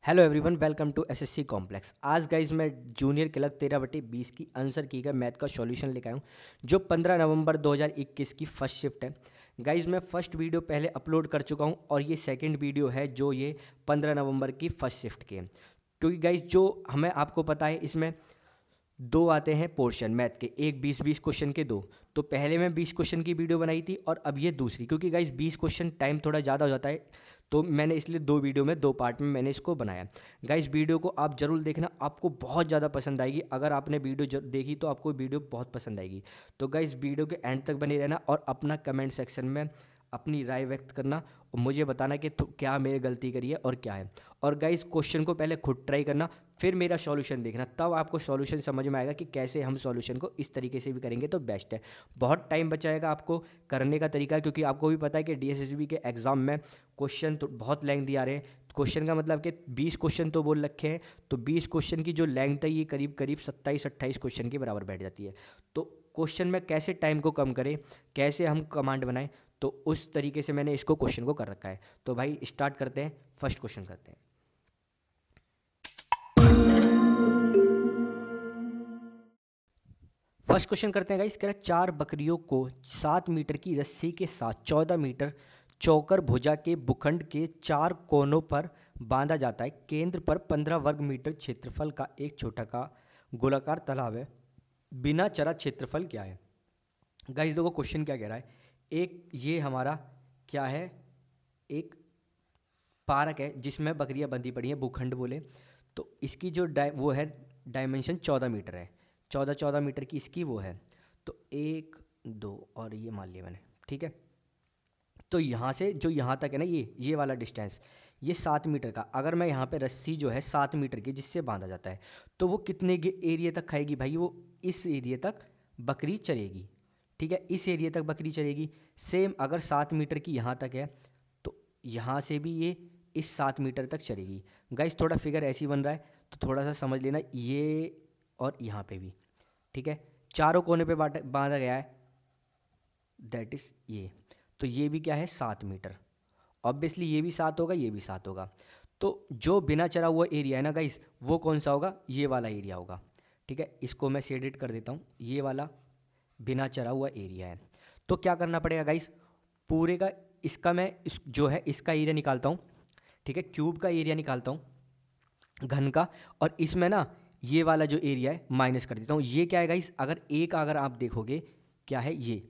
Hello everyone, welcome to SSC complex. आज guys मैं junior clerk 13/20 की आंसर की गई मैथ का सॉल्यूशन लेकर आया हूँ, जो 15 नवंबर 2021 की फर्स्ट शिफ्ट है। गाइज मैं फर्स्ट वीडियो पहले अपलोड कर चुका हूँ और ये सेकंड वीडियो है जो ये 15 नवंबर की फर्स्ट शिफ्ट की है। क्योंकि गाइज जो हमें आपको पता है इसमें दो आते हैं पोर्शन मैथ के, एक 20-20 क्वेश्चन के दो। तो पहले मैं 20 क्वेश्चन की वीडियो बनाई थी और अब ये दूसरी, क्योंकि गाइस 20 क्वेश्चन टाइम थोड़ा ज़्यादा हो जाता है, तो मैंने इसलिए दो वीडियो में दो पार्ट में मैंने इसको बनाया। गाइस वीडियो को आप ज़रूर देखना, आपको बहुत ज़्यादा पसंद आएगी। अगर आपने वीडियो देखी तो आपको वीडियो बहुत पसंद आएगी। तो गाइस वीडियो के एंड तक बने रहना और अपना कमेंट सेक्शन में अपनी राय व्यक्त करना और मुझे बताना कि क्या मैंने गलती करी है और क्या है। और गाइस क्वेश्चन को पहले खुद ट्राई करना, फिर मेरा सॉल्यूशन देखना, तब आपको सॉल्यूशन समझ में आएगा कि कैसे हम सॉल्यूशन को इस तरीके से भी करेंगे तो बेस्ट है। बहुत टाइम बचाएगा आपको करने का तरीका, क्योंकि आपको भी पता है कि डीएसएसबी के एग्जाम में क्वेश्चन तो बहुत लेंथी आ रहे हैं। क्वेश्चन का मतलब कि 20 क्वेश्चन तो बोल रखे हैं, तो 20 क्वेश्चन की जो लेंथ है ये करीब करीब 27-28 क्वेश्चन के बराबर बैठ जाती है। तो क्वेश्चन में कैसे टाइम को कम करें, कैसे हम कमांड बनाएं, तो उस तरीके से मैंने इसको क्वेश्चन को कर रखा है। तो भाई स्टार्ट करते हैं, फर्स्ट क्वेश्चन करते हैं। फर्स्ट क्वेश्चन करते हैं गाइस। कह रहा है 4 बकरियों को 7 मीटर की रस्सी के साथ 14 मीटर चौकर भुजा के भूखंड के 4 कोनों पर बांधा जाता है। केंद्र पर 15 वर्ग मीटर क्षेत्रफल का एक छोटा का गोलाकार तालाब है। बिना चरा क्षेत्रफल क्या है? गाइस देखो क्वेश्चन क्या कह रहा है। एक ये हमारा क्या है, एक पार्क है जिसमें बकरियां बंधी पड़ी हैं, भूखंड बोले तो इसकी जो वो है डायमेंशन 14 मीटर है। 14 मीटर की इसकी वो है। तो एक दो और ये मान लिया मैंने, ठीक है। तो यहाँ से जो यहाँ तक है ना, ये वाला डिस्टेंस ये 7 मीटर का, अगर मैं यहाँ पे रस्सी जो है 7 मीटर की जिससे बांधा जाता है, तो वो कितने एरिया तक खाएगी भाई? वो इस एरिया तक बकरी चलेगी, ठीक है, इस एरिया तक बकरी चलेगी। सेम अगर 7 मीटर की यहाँ तक है तो यहाँ से भी ये इस 7 मीटर तक चलेगी। गाइस थोड़ा फिगर ऐसी बन रहा है तो थोड़ा सा समझ लेना, ये और यहाँ पे भी, ठीक है, चारों कोने पे बांधा गया है, दैट इज ये। तो ये भी क्या है, 7 मीटर। ऑब्वियसली ये भी 7 होगा, ये भी 7 होगा। तो जो बिना चरा हुआ एरिया है ना गाइस, वो कौन सा होगा? ये वाला एरिया होगा, ठीक है। इसको मैं शेडेड कर देता हूँ, ये वाला बिना चरा हुआ एरिया है। तो क्या करना पड़ेगा गाइस, पूरे का इसका मैं जो है इसका एरिया निकालता हूँ, ठीक है, क्यूब का एरिया निकालता हूँ घन का, और इसमें ना ये वाला जो एरिया है माइनस कर देता हूँ। ये क्या है गाइस, अगर आप देखोगे क्या है ये,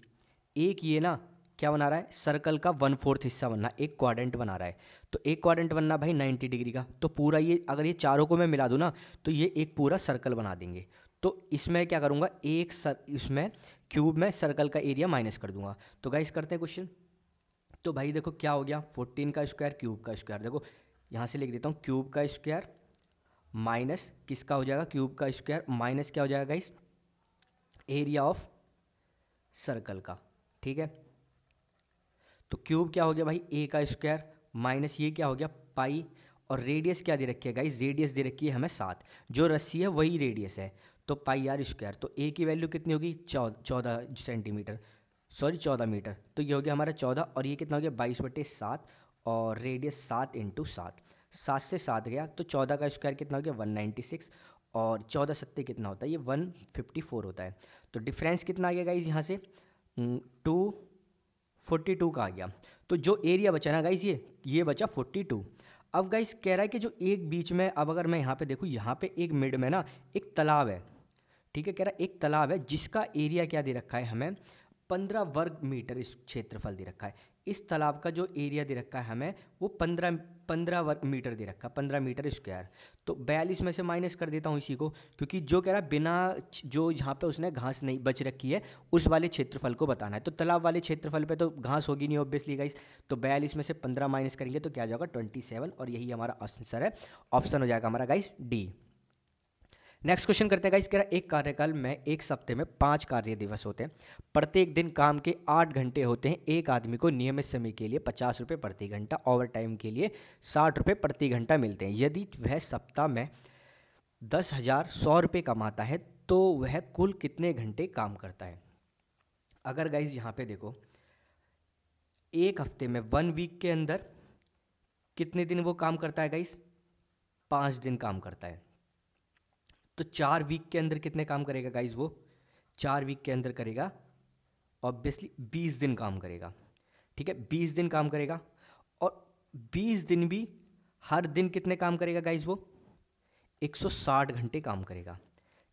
एक ये ना क्या बना रहा है, सर्कल का 1/4 हिस्सा बनना, एक क्वाड्रेंट बना रहा है। तो एक क्वाड्रेंट बनना भाई 90 डिग्री का, तो पूरा ये अगर ये चारों को मैं मिला दूँ ना, तो ये एक पूरा सर्कल बना देंगे। तो इसमें क्या करूँगा, इसमें क्यूब में सर्कल का एरिया माइनस कर दूंगा। तो गाइस करते हैं क्वेश्चन। तो भाई देखो क्या हो गया, 14 का स्क्वायर क्यूब का स्क्वायर, देखो यहाँ से लिख देता हूँ, क्यूब का स्क्वायर माइनस किसका हो जाएगा, क्यूब का स्क्वायर माइनस क्या हो जाएगा गाइस, एरिया ऑफ सर्कल का, ठीक है। तो क्यूब क्या हो गया भाई, ए का स्क्वायर माइनस ये क्या हो गया, पाई, और रेडियस क्या दे रखी है गाइस, रेडियस दे रखी है हमें 7, जो रस्सी है वही रेडियस है, तो पाई आर स्क्वायर। तो ए की वैल्यू कितनी होगी, 14 सेंटीमीटर, सॉरी 14 मीटर। तो ये हो गया हमारा 14, और ये कितना हो गया 22/7, और रेडियस 7 × 7, 7 से 7 गया तो 14 का स्क्वायर कितना हो गया 196, और 14×7 कितना होता है, ये 154 होता है। तो डिफरेंस कितना आ गया गाइज यहाँ से, 242 का आ गया। तो जो एरिया बचा ना गाइस, ये बचा 42। अब गाइस कह रहा है कि जो एक बीच में, अब अगर मैं यहाँ पे देखूँ, यहाँ पे एक मिड में ना एक तालाब है, ठीक है, कह रहा है एक तालाब है जिसका एरिया क्या दे रखा है हमें, 15 वर्ग मीटर इस क्षेत्रफल दे रखा है। इस तालाब का जो एरिया दे रखा है हमें, वो 15 वर्ग मीटर दे रखा है, 15 मीटर स्क्वायर। तो 42 में से माइनस कर देता हूँ इसी को, क्योंकि जो कह रहा है बिना जो जहाँ पे उसने घास नहीं बच रखी है उस वाले क्षेत्रफल को बताना है। तो तालाब वाले क्षेत्रफल पे तो घास होगी नहीं ऑब्वियसली गाइस, तो 42 में से 15 माइनस करेंगे तो क्या जाएगा 27, और यही हमारा आंसर है, ऑप्शन हो जाएगा हमारा गाइस डी। नेक्स्ट क्वेश्चन करते हैं गाइस। कह रहा है एक कार्यकाल में एक सप्ते में 5 कार्य दिवस होते हैं, प्रत्येक दिन काम के 8 घंटे होते हैं। एक आदमी को नियमित समय के लिए 50 रुपये प्रति घंटा, ओवर टाइम के लिए 60 रुपये प्रति घंटा मिलते हैं। यदि वह सप्ताह में 10,100 रुपये कमाता है तो वह कुल कितने घंटे काम करता है? अगर गाइज यहाँ पे देखो, एक हफ्ते में 1 वीक के अंदर कितने दिन वो काम करता है गाइज, 5 दिन काम करता है। तो 4 वीक के अंदर कितने काम करेगा गाइज वो? 4 वीक के अंदर करेगा ऑब्वियसली 20 दिन काम करेगा। ठीक है, 20 दिन काम करेगा। और 20 दिन भी हर दिन कितने काम करेगा गाइज वो? 160 घंटे काम करेगा।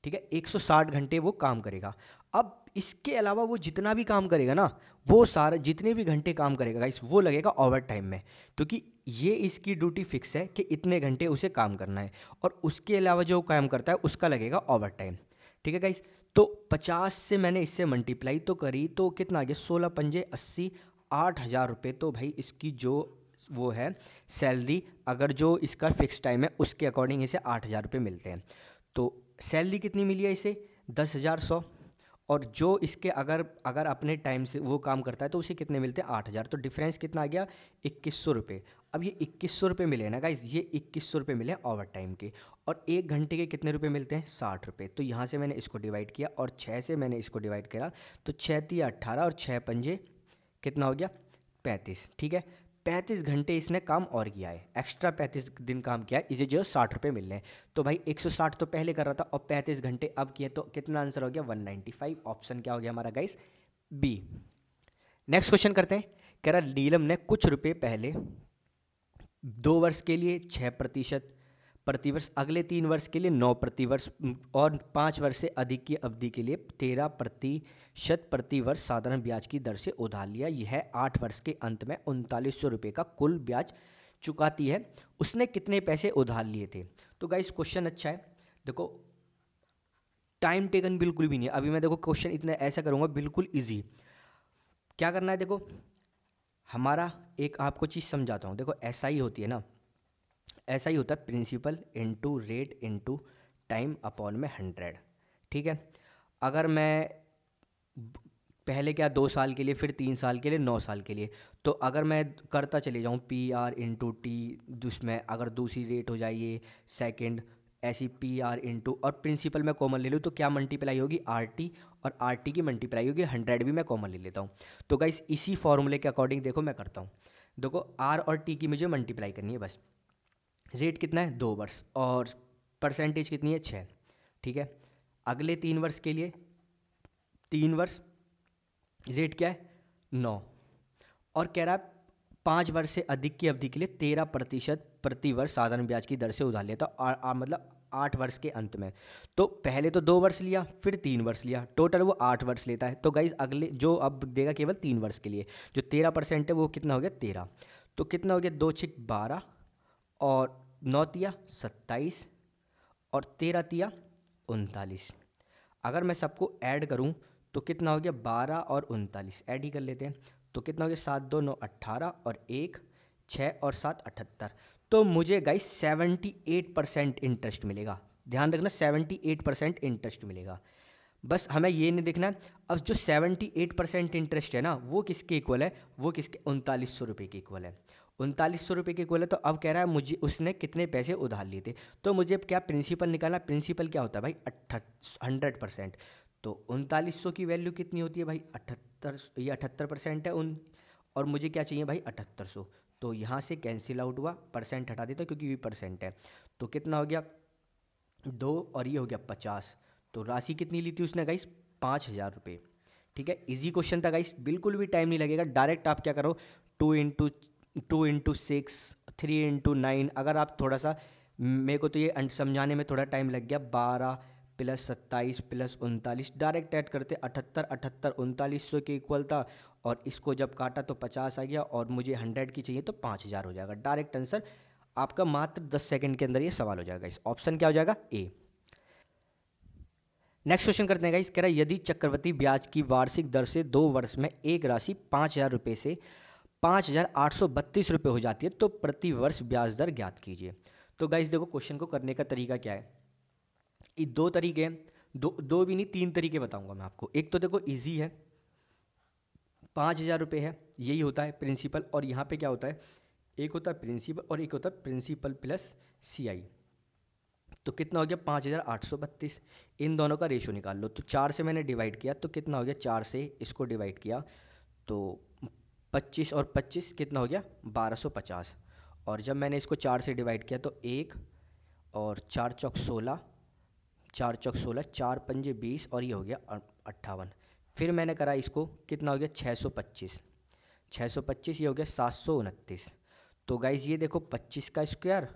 ठीक है, 160 घंटे वो काम करेगा। अब इसके अलावा वो जितना भी काम करेगा ना, वो सारा जितने भी घंटे काम करेगा गाइस, वो लगेगा ओवर टाइम में, क्योंकि ये इसकी ड्यूटी फिक्स है कि इतने घंटे उसे काम करना है, और उसके अलावा जो काम करता है उसका लगेगा ओवर टाइम। ठीक है गाइस, तो 50 से मैंने इससे मल्टीप्लाई तो करी, तो कितना आ गया? 16 पंजे 80, 8,000 रुपये। तो भाई इसकी जो वो है सैलरी, अगर जो इसका फिक्स टाइम है उसके अकॉर्डिंग इसे 8,000 रुपये मिलते हैं। तो सैलरी कितनी मिली है इसे? 10,100। और जो इसके अगर अगर अपने टाइम से वो काम करता है तो उसे कितने मिलते हैं? 8,000। तो डिफरेंस कितना आ गया? 2,100 रुपये। अब ये 2,100 रुपये मिले ना गाइज, ये 2,100 रुपये मिले ओवर टाइम के। और 1 घंटे के कितने रुपये मिलते हैं? 60 रुपये। तो यहाँ से मैंने इसको डिवाइड किया और 6 से मैंने इसको डिवाइड किया, तो 6 तिया 18 और 6 पंजे कितना हो गया? 35। ठीक है, 35 घंटे इसने काम और किया है, एक्स्ट्रा 35 दिन काम किया है, इसे जो 60 रुपये मिल रहे हैं। तो भाई 160 तो पहले कर रहा था और 35 घंटे अब किए, तो कितना आंसर हो गया? 195। ऑप्शन क्या हो गया हमारा गाइस? बी। नेक्स्ट क्वेश्चन करते हैं। कह रहा नीलम ने कुछ रुपए पहले 2 वर्ष के लिए 6% प्रतिवर्ष, अगले 3 वर्ष के लिए 9 प्रतिवर्ष, और 5 वर्ष से अधिक की अवधि के लिए 13% प्रतिवर्ष साधारण ब्याज की दर से उधार लिया। यह 8 वर्ष के अंत में 3900 रुपये का कुल ब्याज चुकाती है। उसने कितने पैसे उधार लिए थे? तो गाइस क्वेश्चन अच्छा है, देखो टाइम टेकन बिल्कुल भी नहीं है। अभी मैं देखो क्वेश्चन इतना ऐसा करूँगा बिल्कुल ईजी। क्या करना है? देखो हमारा एक आपको चीज़ समझाता हूँ। देखो ऐसा ही होती है ना, ऐसा ही होता है, principal into rate into time upon में 100। ठीक है, अगर मैं पहले क्या 2 साल के लिए, फिर 3 साल के लिए, 9 साल के लिए, तो अगर मैं करता चले जाऊँ पी आर इंटू टी, जिसमें अगर दूसरी रेट हो जाइए सेकंड, ऐसी पी आर इंटू, और प्रिंसिपल मैं कॉमन ले लूँ तो क्या मल्टीप्लाई होगी? आर टी, और आर टी की मल्टीप्लाई होगी 100 भी मैं कॉमन ले लेता हूँ। तो गाइस इसी फॉर्मूले के अकॉर्डिंग देखो मैं करता हूँ। देखो आर और टी की मुझे मल्टीप्लाई करनी है बस। रेट कितना है? 2 वर्ष, और परसेंटेज कितनी है? 6। ठीक है, अगले 3 वर्ष के लिए 3 वर्ष, रेट क्या है? 9। और कह रहा है 5 वर्ष से अधिक की अवधि के लिए 13% प्रतिवर्ष साधारण ब्याज की दर से उधार लेता, मतलब 8 वर्ष के अंत में। तो पहले तो 2 वर्ष लिया, फिर 3 वर्ष लिया, टोटल वो 8 वर्ष लेता है। तो गाइज अगले जो अब देगा केवल 3 वर्ष के लिए, जो 13% है वो कितना हो गया? 13। तो कितना हो गया? 2 6 12, और 9 तिया 27, और 13 तिया 39। अगर मैं सबको ऐड करूं तो कितना हो गया? 12 और 39 ऐड ही कर लेते हैं, तो कितना हो गया? 7 2 9 18, और 1 6 और 7 78। तो मुझे गाइस 78% इंटरेस्ट मिलेगा। ध्यान रखना 78% इंटरेस्ट मिलेगा। बस हमें ये नहीं देखना है, अब जो 78% इंटरेस्ट है ना वो किसके इक्वल है? वो किसके? 3900 रुपये के इक्वल है। 3900 रुपये के इक्वल है। तो अब कह रहा है मुझे उसने कितने पैसे उधार लिए थे, तो मुझे क्या प्रिंसिपल निकालना? प्रिंसिपल क्या होता है भाई? 100%। तो 3900 की वैल्यू कितनी होती है भाई? 78। ये 78% है उन, और मुझे क्या चाहिए भाई? 7800। तो यहाँ से कैंसिल आउट हुआ, परसेंट हटा देता क्योंकि ये परसेंट है। तो कितना हो गया? 2, और ये हो गया 50। तो राशि कितनी ली थी उसने गाइस? 5,000 रुपये। ठीक है, इजी क्वेश्चन था गाइस, बिल्कुल भी टाइम नहीं लगेगा। डायरेक्ट आप क्या करो, 2 इंटू 6, 3 इंटू 9। अगर आप थोड़ा सा, मेरे को तो ये समझाने में थोड़ा टाइम लग गया, 12 प्लस 27 प्लस 39, डायरेक्ट ऐड करते 78 78 3900 के इक्वल था, और इसको जब काटा तो 50 आ गया, और मुझे 100 की चाहिए तो 5,000 हो जाएगा। डायरेक्ट आंसर आपका मात्र 10 सेकंड के अंदर ये सवाल हो जाएगा। इस ऑप्शन क्या हो जाएगा? ए। नेक्स्ट क्वेश्चन करते हैं गाइस। कह रहा है यदि चक्रवृद्धि ब्याज की वार्षिक दर से 2 वर्ष में एक राशि 5,000 रुपये से 5,832 रुपये हो जाती है तो प्रति वर्ष ब्याज दर ज्ञात कीजिए। तो गाइस देखो क्वेश्चन को करने का तरीका क्या है, ये 2 तरीके हैं, दो भी नहीं 3 तरीके बताऊंगा मैं आपको। एक तो देखो इजी है, 5,000 रुपये है, यही होता है प्रिंसिपल, और यहाँ पे क्या होता है? एक होता है प्रिंसिपल और एक होता है प्रिंसिपल प्लस CI। तो कितना हो गया? 5,832। इन दोनों का रेशो निकाल लो। तो 4 से मैंने डिवाइड किया तो कितना हो गया? 4 से इसको डिवाइड किया तो 25 और 25 कितना हो गया? 1250। और जब मैंने इसको 4 से डिवाइड किया तो 1 और 4 चौक 16, 4 चौक 16, 4 पंजे 20 और ये हो गया 58। फिर मैंने करा इसको, कितना हो गया 625, 625 ये हो गया 729। तो गाइज़ ये देखो 25 का स्क्वायर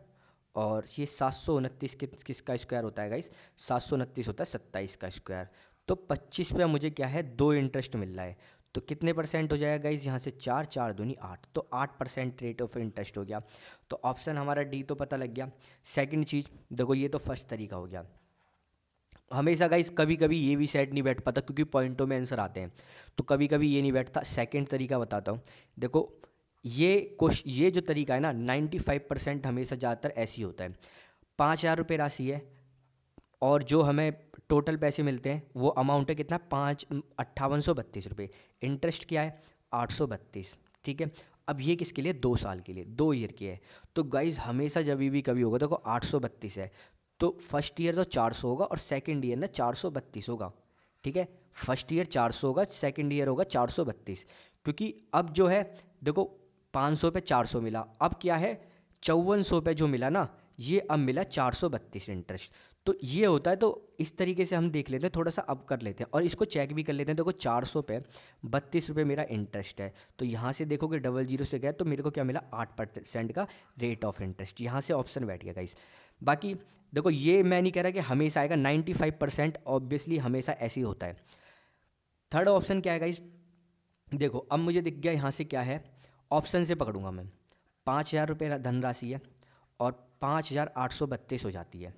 और ये 729 किसका स्क्वायर होता है गाइज़, 729 होता है 27 का स्क्वायर। तो 25 पे मुझे क्या है 2 इंटरेस्ट मिल रहा है, तो कितने परसेंट हो जाएगा गाइज़, यहाँ से 4, 4 दूनी 8, तो 8% रेट ऑफ इंटरेस्ट हो गया। तो ऑप्शन हमारा डी तो पता लग गया। सेकंड चीज़ देखो, ये तो फर्स्ट तरीका हो गया। हमेशा गाइस कभी कभी ये भी सेट नहीं बैठ पाता क्योंकि पॉइंटों में आंसर आते हैं, तो कभी कभी ये नहीं बैठता। सेकंड तरीका बताता हूँ। देखो ये जो तरीका है ना 95% हमेशा ज़्यादातर ऐसी होता है। 5,000 रुपये राशि है और जो हमें टोटल पैसे मिलते हैं वो अमाउंट है कितना, 5832 रुपये। इंटरेस्ट क्या है 832, ठीक है। अब ये किसके लिए, 2 साल के लिए, 2 ईयर की है। तो गाइज हमेशा जब भी कभी होगा, देखो 832 है तो फर्स्ट ईयर तो 400 होगा और सेकंड ईयर ना 432 होगा, ठीक है। फर्स्ट ईयर 400 होगा, सेकंड ईयर होगा 432, क्योंकि अब जो है देखो 500 पे 400 मिला, अब क्या है 5400 पे जो मिला ना, ये अब मिला 432 इंटरेस्ट। तो ये होता है। तो इस तरीके से हम देख लेते हैं, थोड़ा सा अब कर लेते हैं और इसको चेक भी कर लेते हैं। देखो 400 पे 32 रुपये मेरा इंटरेस्ट है, तो यहाँ से देखोगे डबल जीरो से गया तो मेरे को क्या मिला 8% का रेट ऑफ इंटरेस्ट। यहाँ से ऑप्शन बैठ गया गाइस। बाकी देखो ये मैं नहीं कह रहा कि हमेशा आएगा, 95% ऑब्वियसली हमेशा ऐसे ही होता है। थर्ड ऑप्शन क्या है गाइस, देखो अब मुझे दिख गया यहाँ से क्या है, ऑप्शन से पकड़ूंगा मैं। 5,000 रुपये धनराशि है और 5,832 हो जाती है।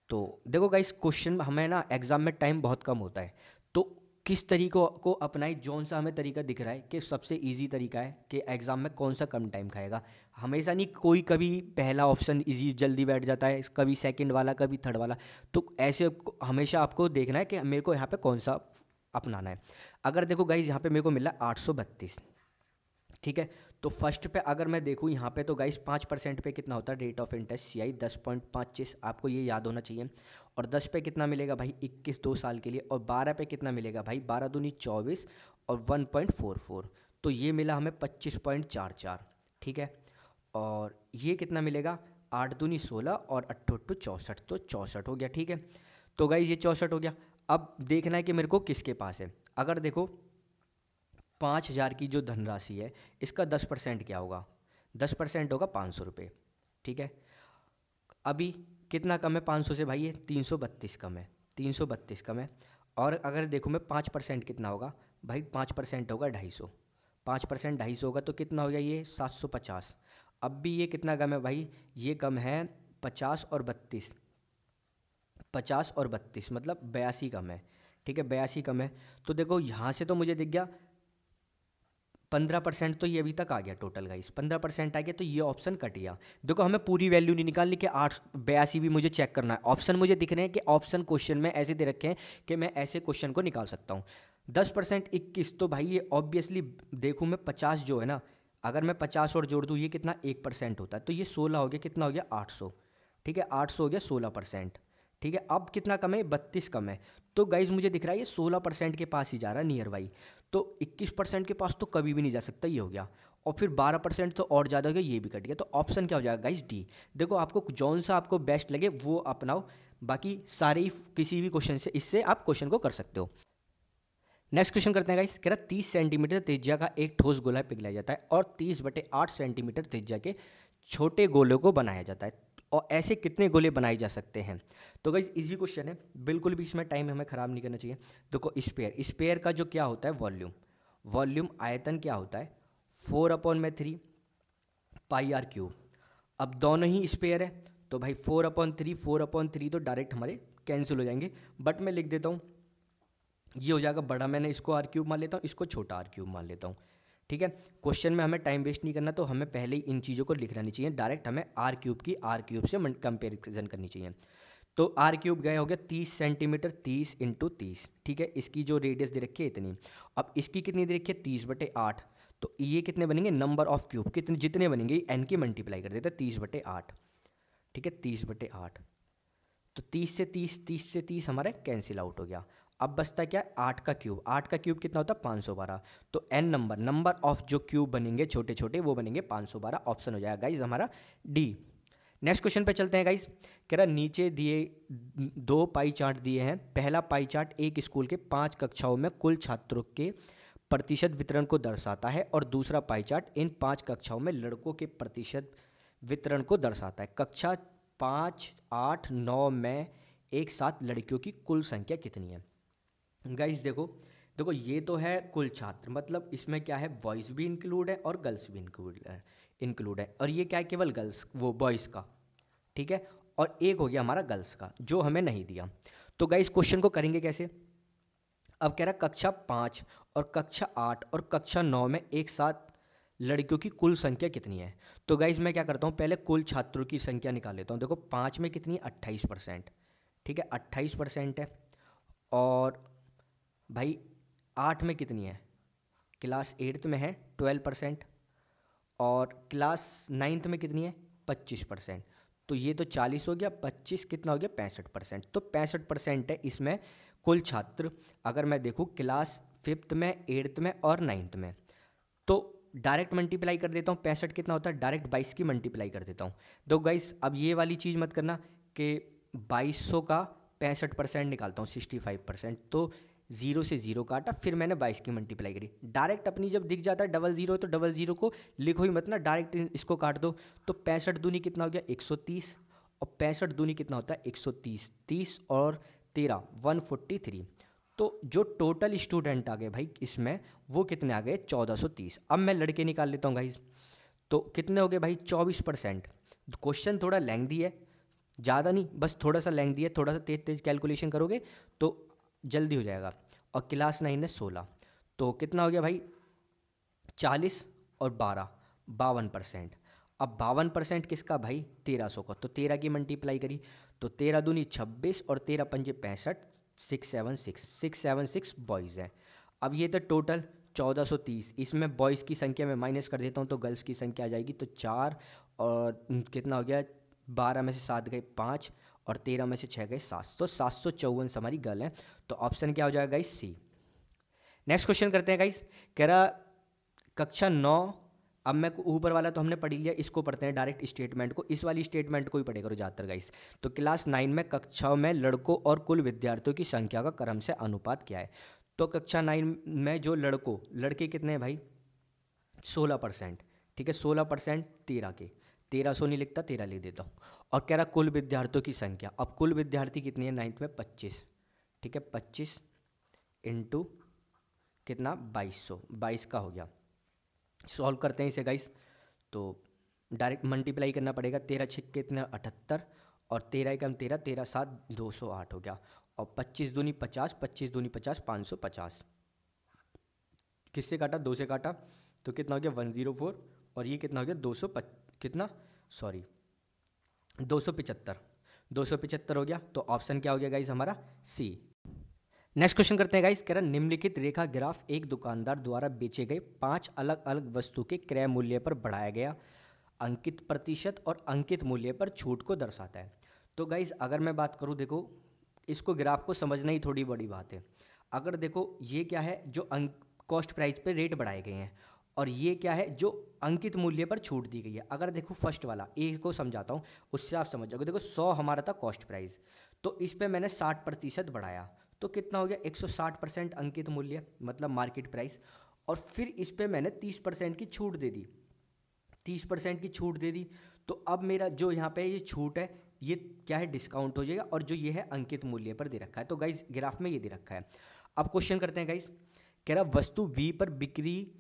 तो देखो गाइस क्वेश्चन हमें ना एग्जाम में टाइम बहुत कम होता है, तो किस तरीकों को अपनाई, जौन सा हमें तरीका दिख रहा है कि सबसे इजी तरीका है कि एग्जाम में कौन सा कम टाइम खाएगा। हमेशा नहीं, कोई कभी पहला ऑप्शन इजी जल्दी बैठ जाता है, कभी सेकंड वाला, कभी थर्ड वाला। तो ऐसे हमेशा आपको देखना है कि मेरे को यहाँ पे कौन सा अपनाना है। अगर देखो गाइज यहाँ पे मेरे को मिला 832, ठीक है। तो फर्स्ट पे अगर मैं देखूँ यहाँ पे तो गाइस 5% पे कितना होता है रेट ऑफ इंटरेस्ट, CI 10.25, आपको ये याद होना चाहिए। और 10 पे कितना मिलेगा भाई 21, 2 साल के लिए। और 12 पे कितना मिलेगा भाई 12 दूनी 24 और 1.44, तो ये मिला हमें 25.44, ठीक है। और ये कितना मिलेगा 8 दूनी 16 और 8 8 64, तो 64 हो गया, ठीक है। तो गाइस ये 64 हो गया। अब देखना है कि मेरे को किसके पास है। अगर देखो 5,000 की जो धनराशि है इसका 10% क्या होगा, 10% होगा 500 रुपये, ठीक है। अभी कितना कम है 500 से भाई, ये 332 कम है, 332 कम है। और अगर देखो मैं 5% कितना होगा भाई, 5% होगा 250, 5% 250 होगा तो कितना हो गया ये 750। अब भी ये कितना कम है भाई, ये कम है 50 और 32, 50 और 32 मतलब 82 कम है, ठीक है, 82 कम है। तो देखो यहाँ से तो मुझे दिख गया 15%, तो ये अभी तक आ गया टोटल गाइस, 15% आ गया, तो ये ऑप्शन कट गया। देखो हमें पूरी वैल्यू नहीं निकालनी कि 882 भी मुझे चेक करना है, ऑप्शन मुझे दिख रहे हैं कि ऑप्शन क्वेश्चन में ऐसे दे रखे हैं कि मैं ऐसे क्वेश्चन को निकाल सकता हूँ। 10% 21, तो भाई ये ऑब्वियसली देखूँ मैं 50 जो है ना, अगर मैं 50 और जोड़ दूँ ये कितना 1% होता है, तो ये 16 हो गया, कितना हो गया 800, ठीक है, 800 हो गया 16%, ठीक है। अब कितना कम है 32 कम है, तो गाइज मुझे दिख रहा है ये 16% के पास ही जा रहा है नियर बाई। तो 21% के पास तो कभी भी नहीं जा सकता, ये हो गया। और फिर 12% तो और ज़्यादा हो गया, ये भी कट गया। तो ऑप्शन क्या हो जाएगा गाइज डी। देखो आपको जौन सा आपको बेस्ट लगे वो अपनाओ, बाकी सारे ही किसी भी क्वेश्चन से इससे आप क्वेश्चन को कर सकते हो। नेक्स्ट क्वेश्चन करते हैं गाइस। कह रहा 30 सेंटीमीटर त्रिज्या का एक ठोस गोला पिघलाया जाता है और 30/8 सेंटीमीटर त्रिज्या के छोटे गोलों को बनाया जाता है, और ऐसे कितने गोले बनाए जा सकते हैं। तो गाइस इजी क्वेश्चन है, बिल्कुल भी इसमें टाइम हमें ख़राब नहीं करना चाहिए। देखो स्पेयर का जो क्या होता है वॉल्यूम, वॉल्यूम आयतन क्या होता है 4/3 पाई आर क्यूब। अब दोनों ही स्पेयर है तो भाई 4/3, 4/3 तो डायरेक्ट हमारे कैंसिल हो जाएंगे, बट मैं लिख देता हूँ ये हो जाएगा बड़ा, मैंने इसको आर क्यूब मान लेता हूँ, इसको छोटा आर क्यूब मान लेता हूँ, ठीक है। क्वेश्चन में हमें टाइम वेस्ट नहीं करना, तो हमें पहले ही इन चीज़ों को लिखना नहीं चाहिए, डायरेक्ट हमें आर क्यूब की आर क्यूब से कंपेरिजन करनी चाहिए। तो आर क्यूब गया हो गया 30 सेंटीमीटर, 30 × 30, ठीक है। इसकी जो रेडियस दे रखी है इतनी, अब इसकी कितनी दे रखी है 30/8, तो ये कितने बनेंगे नंबर ऑफ क्यूब, कितने जितने बनेंगे एन की मल्टीप्लाई कर देते हैं 30/8, ठीक है, 30/8। तो 30 से 30, 30 से 30 हमारा कैंसिल आउट हो गया। अब बचता क्या है 8 का क्यूब, 8 का क्यूब कितना होता है 512, तो एन नंबर ऑफ जो क्यूब बनेंगे छोटे छोटे वो बनेंगे 512, ऑप्शन हो जाएगा गाइज हमारा डी। नेक्स्ट क्वेश्चन पे चलते हैं गाइस। कह रहा नीचे दिए दो पाई चार्ट दिए हैं। पहला पाई चार्ट एक स्कूल के 5 कक्षाओं में कुल छात्रों के प्रतिशत वितरण को दर्शाता है और दूसरा पाई चार्ट इन 5 कक्षाओं में लड़कों के प्रतिशत वितरण को दर्शाता है। कक्षा 5, 8, 9 में एक साथ लड़कियों की कुल संख्या कितनी है। गाइस देखो देखो ये तो है कुल छात्र, मतलब इसमें क्या है, बॉयज़ भी इंक्लूड है और गर्ल्स भी इंक्लूड है। और ये क्या है, केवल गर्ल्स वो बॉयज़ का, ठीक है। और एक हो गया हमारा गर्ल्स का जो हमें नहीं दिया। तो गाइस क्वेश्चन को करेंगे कैसे। अब कह रहा कक्षा 5 और कक्षा 8 और कक्षा 9 में एक साथ लड़कियों की कुल संख्या कितनी है। तो गाइस मैं क्या करता हूँ, पहले कुल छात्रों की संख्या निकाल लेता हूँ। देखो 5 में कितनी है, 28%, ठीक है 28% है। और भाई 8 में कितनी है, क्लास 8th में है 12%। और क्लास 9th में कितनी है, 25%। तो ये तो 40 हो गया, 25 कितना हो गया, 65%। तो 65% है इसमें कुल छात्र। अगर मैं देखूँ क्लास 5th में, 8th में और 9th में, तो डायरेक्ट मल्टीप्लाई कर देता हूँ। 65 कितना होता है, डायरेक्ट 22 की मल्टीप्लाई कर देता हूँ। तो गाइस अब ये वाली चीज़ मत करना कि 2200 का 65% निकालता हूँ 65%। तो जीरो से जीरो काटा, फिर मैंने 22 की मल्टीप्लाई करी। डायरेक्ट अपनी जब दिख जाता है डबल जीरो, तो डबल जीरो को लिखो ही मत ना, डायरेक्ट इसको काट दो। तो 65 दूनी कितना हो गया, 130। और 65 दूनी कितना होता है, 130। 30 और 13 143। तो जो टोटल स्टूडेंट आ गए भाई इसमें, वो कितने आ गए, 1430। अब मैं लड़के निकाल लेता हूँ गाइज। तो कितने हो गए भाई, 24%। क्वेश्चन थोड़ा लेंथी है, ज़्यादा नहीं, बस थोड़ा सा लेंथी है। थोड़ा सा तेज तेज कैलकुलेशन करोगे तो जल्दी हो जाएगा। और क्लास 9 है 16। तो कितना हो गया भाई, 40 और 12 52%। अब 52% किसका भाई, 1300 का। तो 13 की मल्टीप्लाई करी, तो 13 दूनी 26 और 13 पंजे 65, 676 बॉयज़ हैं। अब ये तो टोटल 1430, इसमें बॉयज़ की संख्या में माइनस कर देता हूँ तो गर्ल्स की संख्या आ जाएगी। तो 4 और कितना हो गया, 12 में से 7 गए 5 और 13 में से 6 गए 7। तो 754 हमारी गर्ल है। तो ऑप्शन क्या हो जाएगा गाइस, सी। नेक्स्ट क्वेश्चन करते हैं गाइस। कह रहा कक्षा 9, अब मैं ऊपर वाला तो हमने पढ़ लिया, इसको पढ़ते हैं डायरेक्ट स्टेटमेंट को। इस वाली स्टेटमेंट को ही पढ़े करो ज़्यादातर गाइस। तो क्लास 9 में कक्षाओं में लड़कों और कुल विद्यार्थियों की संख्या का क्रम से अनुपात क्या है। तो कक्षा 9 में जो लड़के कितने हैं भाई, 16%, ठीक है 16%। 13 के 1300 नहीं लिखता, 13 लिख देता हूँ। और कह रहा कुल विद्यार्थियों की संख्या, अब कुल विद्यार्थी कितनी है 9th में, 25, ठीक है 25 इंटू कितना, 2200, 22 का हो गया। सॉल्व करते हैं इसे गाइस। तो डायरेक्ट मल्टीप्लाई करना पड़ेगा। 13 छः कितना, 78 और 13 एकम 13, 13 7 208 हो गया। और 25 दूनी 50, 25 दूनी 50, 550। किससे काटा, 2 से काटा, तो कितना हो गया 104। और ये कितना हो गया 200 कितना, सॉरी 275, 275 हो गया। तो ऑप्शन क्या हो गया गाइस हमारा, सी। नेक्स्ट क्वेश्चन करते हैं गाइस। कह रहा निम्नलिखित रेखा ग्राफ एक दुकानदार द्वारा बेचे गए 5 अलग अलग वस्तु के क्रय मूल्य पर बढ़ाया गया अंकित प्रतिशत और अंकित मूल्य पर छूट को दर्शाता है। तो गाइस अगर मैं बात करूं, देखो इसको ग्राफ को समझना ही थोड़ी बड़ी बात है। अगर देखो ये क्या है, जो कॉस्ट प्राइस पे रेट बढ़ाए गए हैं, और ये क्या है, जो अंकित मूल्य पर छूट दी गई है। अगर देखो फर्स्ट वाला ए को समझाता हूँ, उससे आप समझ जाओगे। देखो 100 हमारा था कॉस्ट प्राइस, तो इस पर मैंने 60% बढ़ाया, तो कितना हो गया 160% अंकित मूल्य, मतलब मार्केट प्राइस। और फिर इस पर मैंने 30% की छूट दे दी, 30% की छूट दे दी। तो अब मेरा जो यहाँ पे ये छूट है, ये क्या है, डिस्काउंट हो जाएगा। और जो ये है अंकित मूल्य पर दे रखा है। तो गाइस ग्राफ में ये दे रखा है। अब क्वेश्चन करते हैं गाइस। कह रहा वस्तु बी पर बिक्री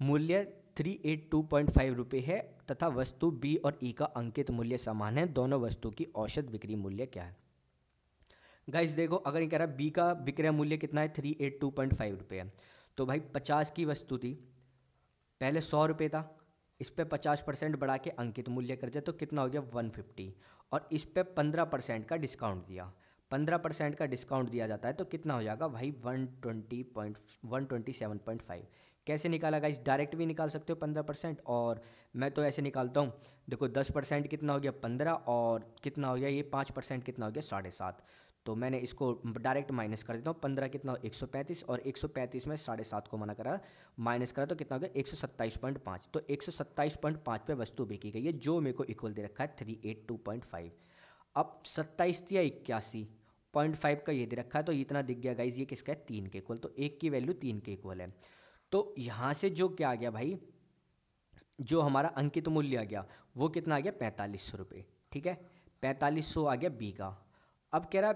मूल्य 382.5 रुपये है तथा वस्तु बी और ई का अंकित मूल्य समान है। दोनों वस्तु की औसत बिक्री मूल्य क्या है। गाइस देखो अगर ये कह रहा है बी का विक्रय मूल्य कितना है, 382.5 रुपये है। तो भाई 50 की वस्तु थी, पहले 100 रुपये था, इस पर 50% बढ़ा के अंकित मूल्य कर दिया, तो कितना हो गया 150। और इस पर 15% का डिस्काउंट दिया, 15% का डिस्काउंट दिया जाता है, तो कितना हो जाएगा भाई 127.5। कैसे निकाला गाइस, डायरेक्ट भी निकाल सकते हो 15%, और मैं तो ऐसे निकालता हूँ। देखो 10% कितना हो गया 15, और कितना हो गया ये 5% कितना हो गया 7.5। तो मैंने इसको डायरेक्ट माइनस कर देता हूँ। 15 कितना 135 और 135 में 7.5 को मना करा माइनस करा तो कितना हो गया 127.5। तो 127.5 पे वस्तु बेची गई है जो मेरे को इक्वल दे रखा है 382.5। अब 27 या 81.5 का ये दे रखा है तो इतना दिख गया गाइज ये किसका है 3 के इक्वल। तो एक की वैल्यू 3 के इक्वल है। तो यहाँ से जो क्या आ गया भाई, जो हमारा अंकित मूल्य आ गया वो कितना आ गया 4500 रुपये। ठीक है, 4500 आ गया बी का। अब कह रहा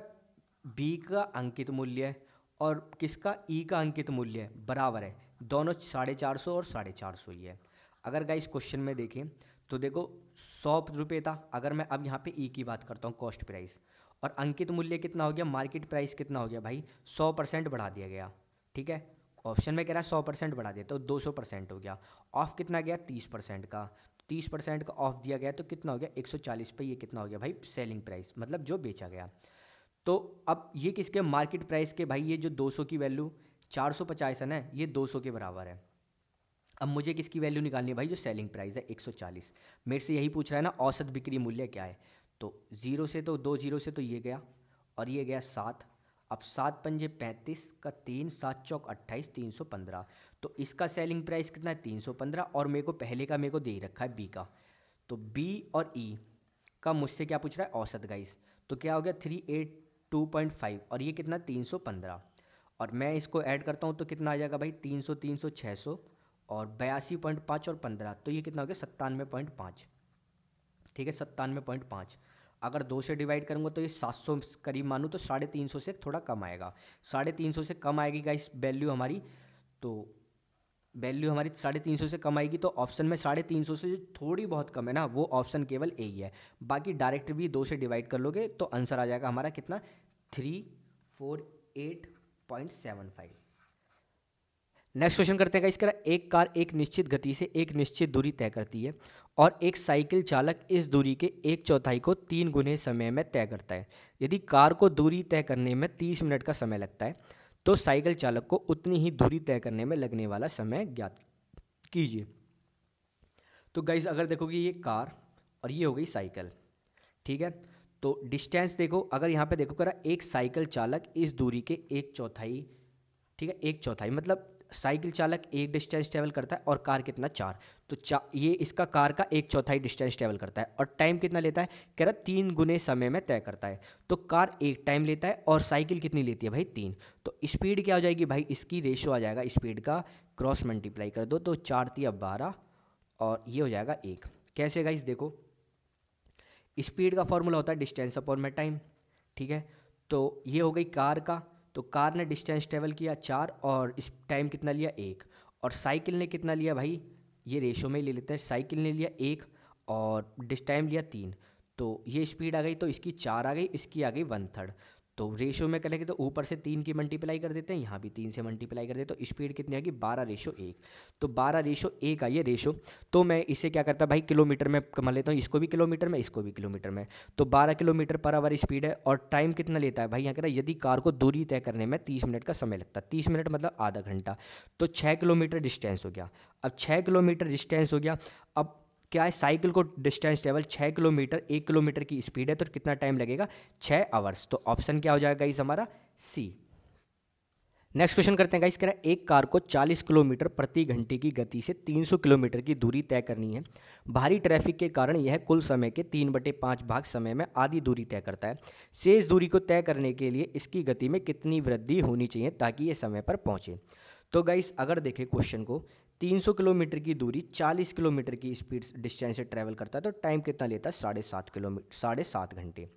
बी का अंकित मूल्य है और किसका ई का अंकित मूल्य है बराबर है, दोनों 450 और 450 ही है। अगर गाइस क्वेश्चन में देखें तो देखो 100 रुपये था, अगर मैं अब यहाँ पे ई की बात करता हूँ कॉस्ट प्राइस, और अंकित मूल्य कितना हो गया मार्केट प्राइस कितना हो गया भाई 100% बढ़ा दिया गया। ठीक है, ऑप्शन में कह रहा है 100% बढ़ा दिया तो 200% हो गया। ऑफ कितना गया 30% का, 30% का ऑफ दिया गया तो कितना हो गया 140 पे, ये कितना हो गया भाई सेलिंग प्राइस मतलब जो बेचा गया। तो अब ये किसके मार्केट प्राइस के भाई, ये जो 200 की वैल्यू 450 है ना ये 200 के बराबर है। अब मुझे किसकी वैल्यू निकालनी है भाई, जो सेलिंग प्राइस है 140। मेरे से यही पूछ रहा है ना औसत बिक्री मूल्य क्या है। तो 0 से तो 2 0 से तो ये गया और ये गया 7। अब 7 पंजे 35 का 3, 7 चौक 28, 315। तो इसका सेलिंग प्राइस कितना है 315 और मेरे को पहले का मेरे को दे ही रखा है बी का। तो बी और ई का मुझसे क्या पूछ रहा है औसत गाइस। तो क्या हो गया 382.5 और ये कितना 315, और मैं इसको ऐड करता हूँ तो कितना आ जाएगा भाई 300 300 600 और 82.5 और 15 तो ये कितना हो गया 97.5। ठीक है 97.5। अगर 2 से डिवाइड करूँगा तो ये 700 करीब मानूँ तो 350 से थोड़ा कम आएगा, 350 से कम आएगी गाइस वैल्यू हमारी। तो वैल्यू हमारी 350 से कम आएगी तो ऑप्शन में 350 से जो थोड़ी बहुत कम है ना वो ऑप्शन केवल ए ही है। बाकी डायरेक्ट भी 2 से डिवाइड कर लोगे तो आंसर आ जाएगा हमारा कितना 348.75। नेक्स्ट क्वेश्चन करते हैं इसका, एक कार एक निश्चित गति से एक निश्चित दूरी तय करती है और एक साइकिल चालक इस दूरी के 1/4 को 3 गुने समय में तय करता है। यदि कार को दूरी तय करने में 30 मिनट का समय लगता है तो साइकिल चालक को उतनी ही दूरी तय करने में लगने वाला समय ज्ञात कीजिए। तो गाइज अगर देखोगे ये कार और ये हो गई साइकिल। ठीक है, तो डिस्टेंस देखो, अगर यहाँ पे देखो करा एक साइकिल चालक इस दूरी के 1/4, ठीक है 1/4 मतलब साइकिल चालक एक डिस्टेंस ट्रेवल करता है और कार कितना 4, तो ये इसका कार का 1/4 डिस्टेंस ट्रेवल करता है और टाइम कितना लेता है कह रहा 3 गुने समय में तय करता है। तो कार एक टाइम लेता है और साइकिल कितनी लेती है भाई 3। तो स्पीड क्या हो जाएगी भाई, इसकी रेशो आ जाएगा स्पीड का क्रॉस मल्टीप्लाई कर दो तो 4 3 12 और ये हो जाएगा 1। कैसे गाइस देखो, स्पीड का फॉर्मूला होता है डिस्टेंस अपॉन में टाइम। ठीक है, तो ये हो गई कार का, तो कार ने डिस्टेंस ट्रेवल किया 4 और इस टाइम कितना लिया 1, और साइकिल ने कितना लिया भाई, ये रेशो में ले लेते हैं, साइकिल ने लिया 1 और टाइम लिया 3। तो ये स्पीड आ गई तो इसकी 4 आ गई, इसकी आ गई 1/3। तो रेशो में करेंगे तो ऊपर से 3 की मल्टीप्लाई कर देते हैं, यहाँ भी 3 से मल्टीप्लाई कर देते तो स्पीड कितनी आएगी 12:1। तो 12:1 आई है रेशो। तो मैं इसे क्या करता भाई किलोमीटर में मान लेता हूँ, इसको भी किलोमीटर में इसको भी किलोमीटर में। तो 12 किलोमीटर पर आवर स्पीड है और टाइम कितना लेता है भाई, यहाँ कह रहा है यदि कार को दूरी तय करने में 30 मिनट का समय लगता है, 30 मिनट मतलब आधा घंटा, तो 6 किलोमीटर डिस्टेंस हो गया। अब 6 किलोमीटर डिस्टेंस हो गया, अब क्या है साइकिल को डिस्टेंस ट्रेवल 6 किलोमीटर, 1 किलोमीटर की स्पीड है तो कितना टाइम लगेगा 6 आवर्स। तो ऑप्शन क्या हो जाएगा इस हमारा सी। नेक्स्ट क्वेश्चन करते हैं गाइस, कह रहा है एक कार को 40 किलोमीटर प्रति घंटे की गति से 300 किलोमीटर की दूरी तय करनी है। भारी ट्रैफिक के कारण यह कुल समय के 3/5 भाग समय में आधी दूरी तय करता है। शेष दूरी को तय करने के लिए इसकी गति में कितनी वृद्धि होनी चाहिए ताकि ये समय पर पहुंचे। तो गाइस अगर देखें क्वेश्चन को, 300 किलोमीटर की दूरी 40 किलोमीटर की स्पीड डिस्टेंस से ट्रैवल करता है तो टाइम कितना लेता है 7.5 घंटे।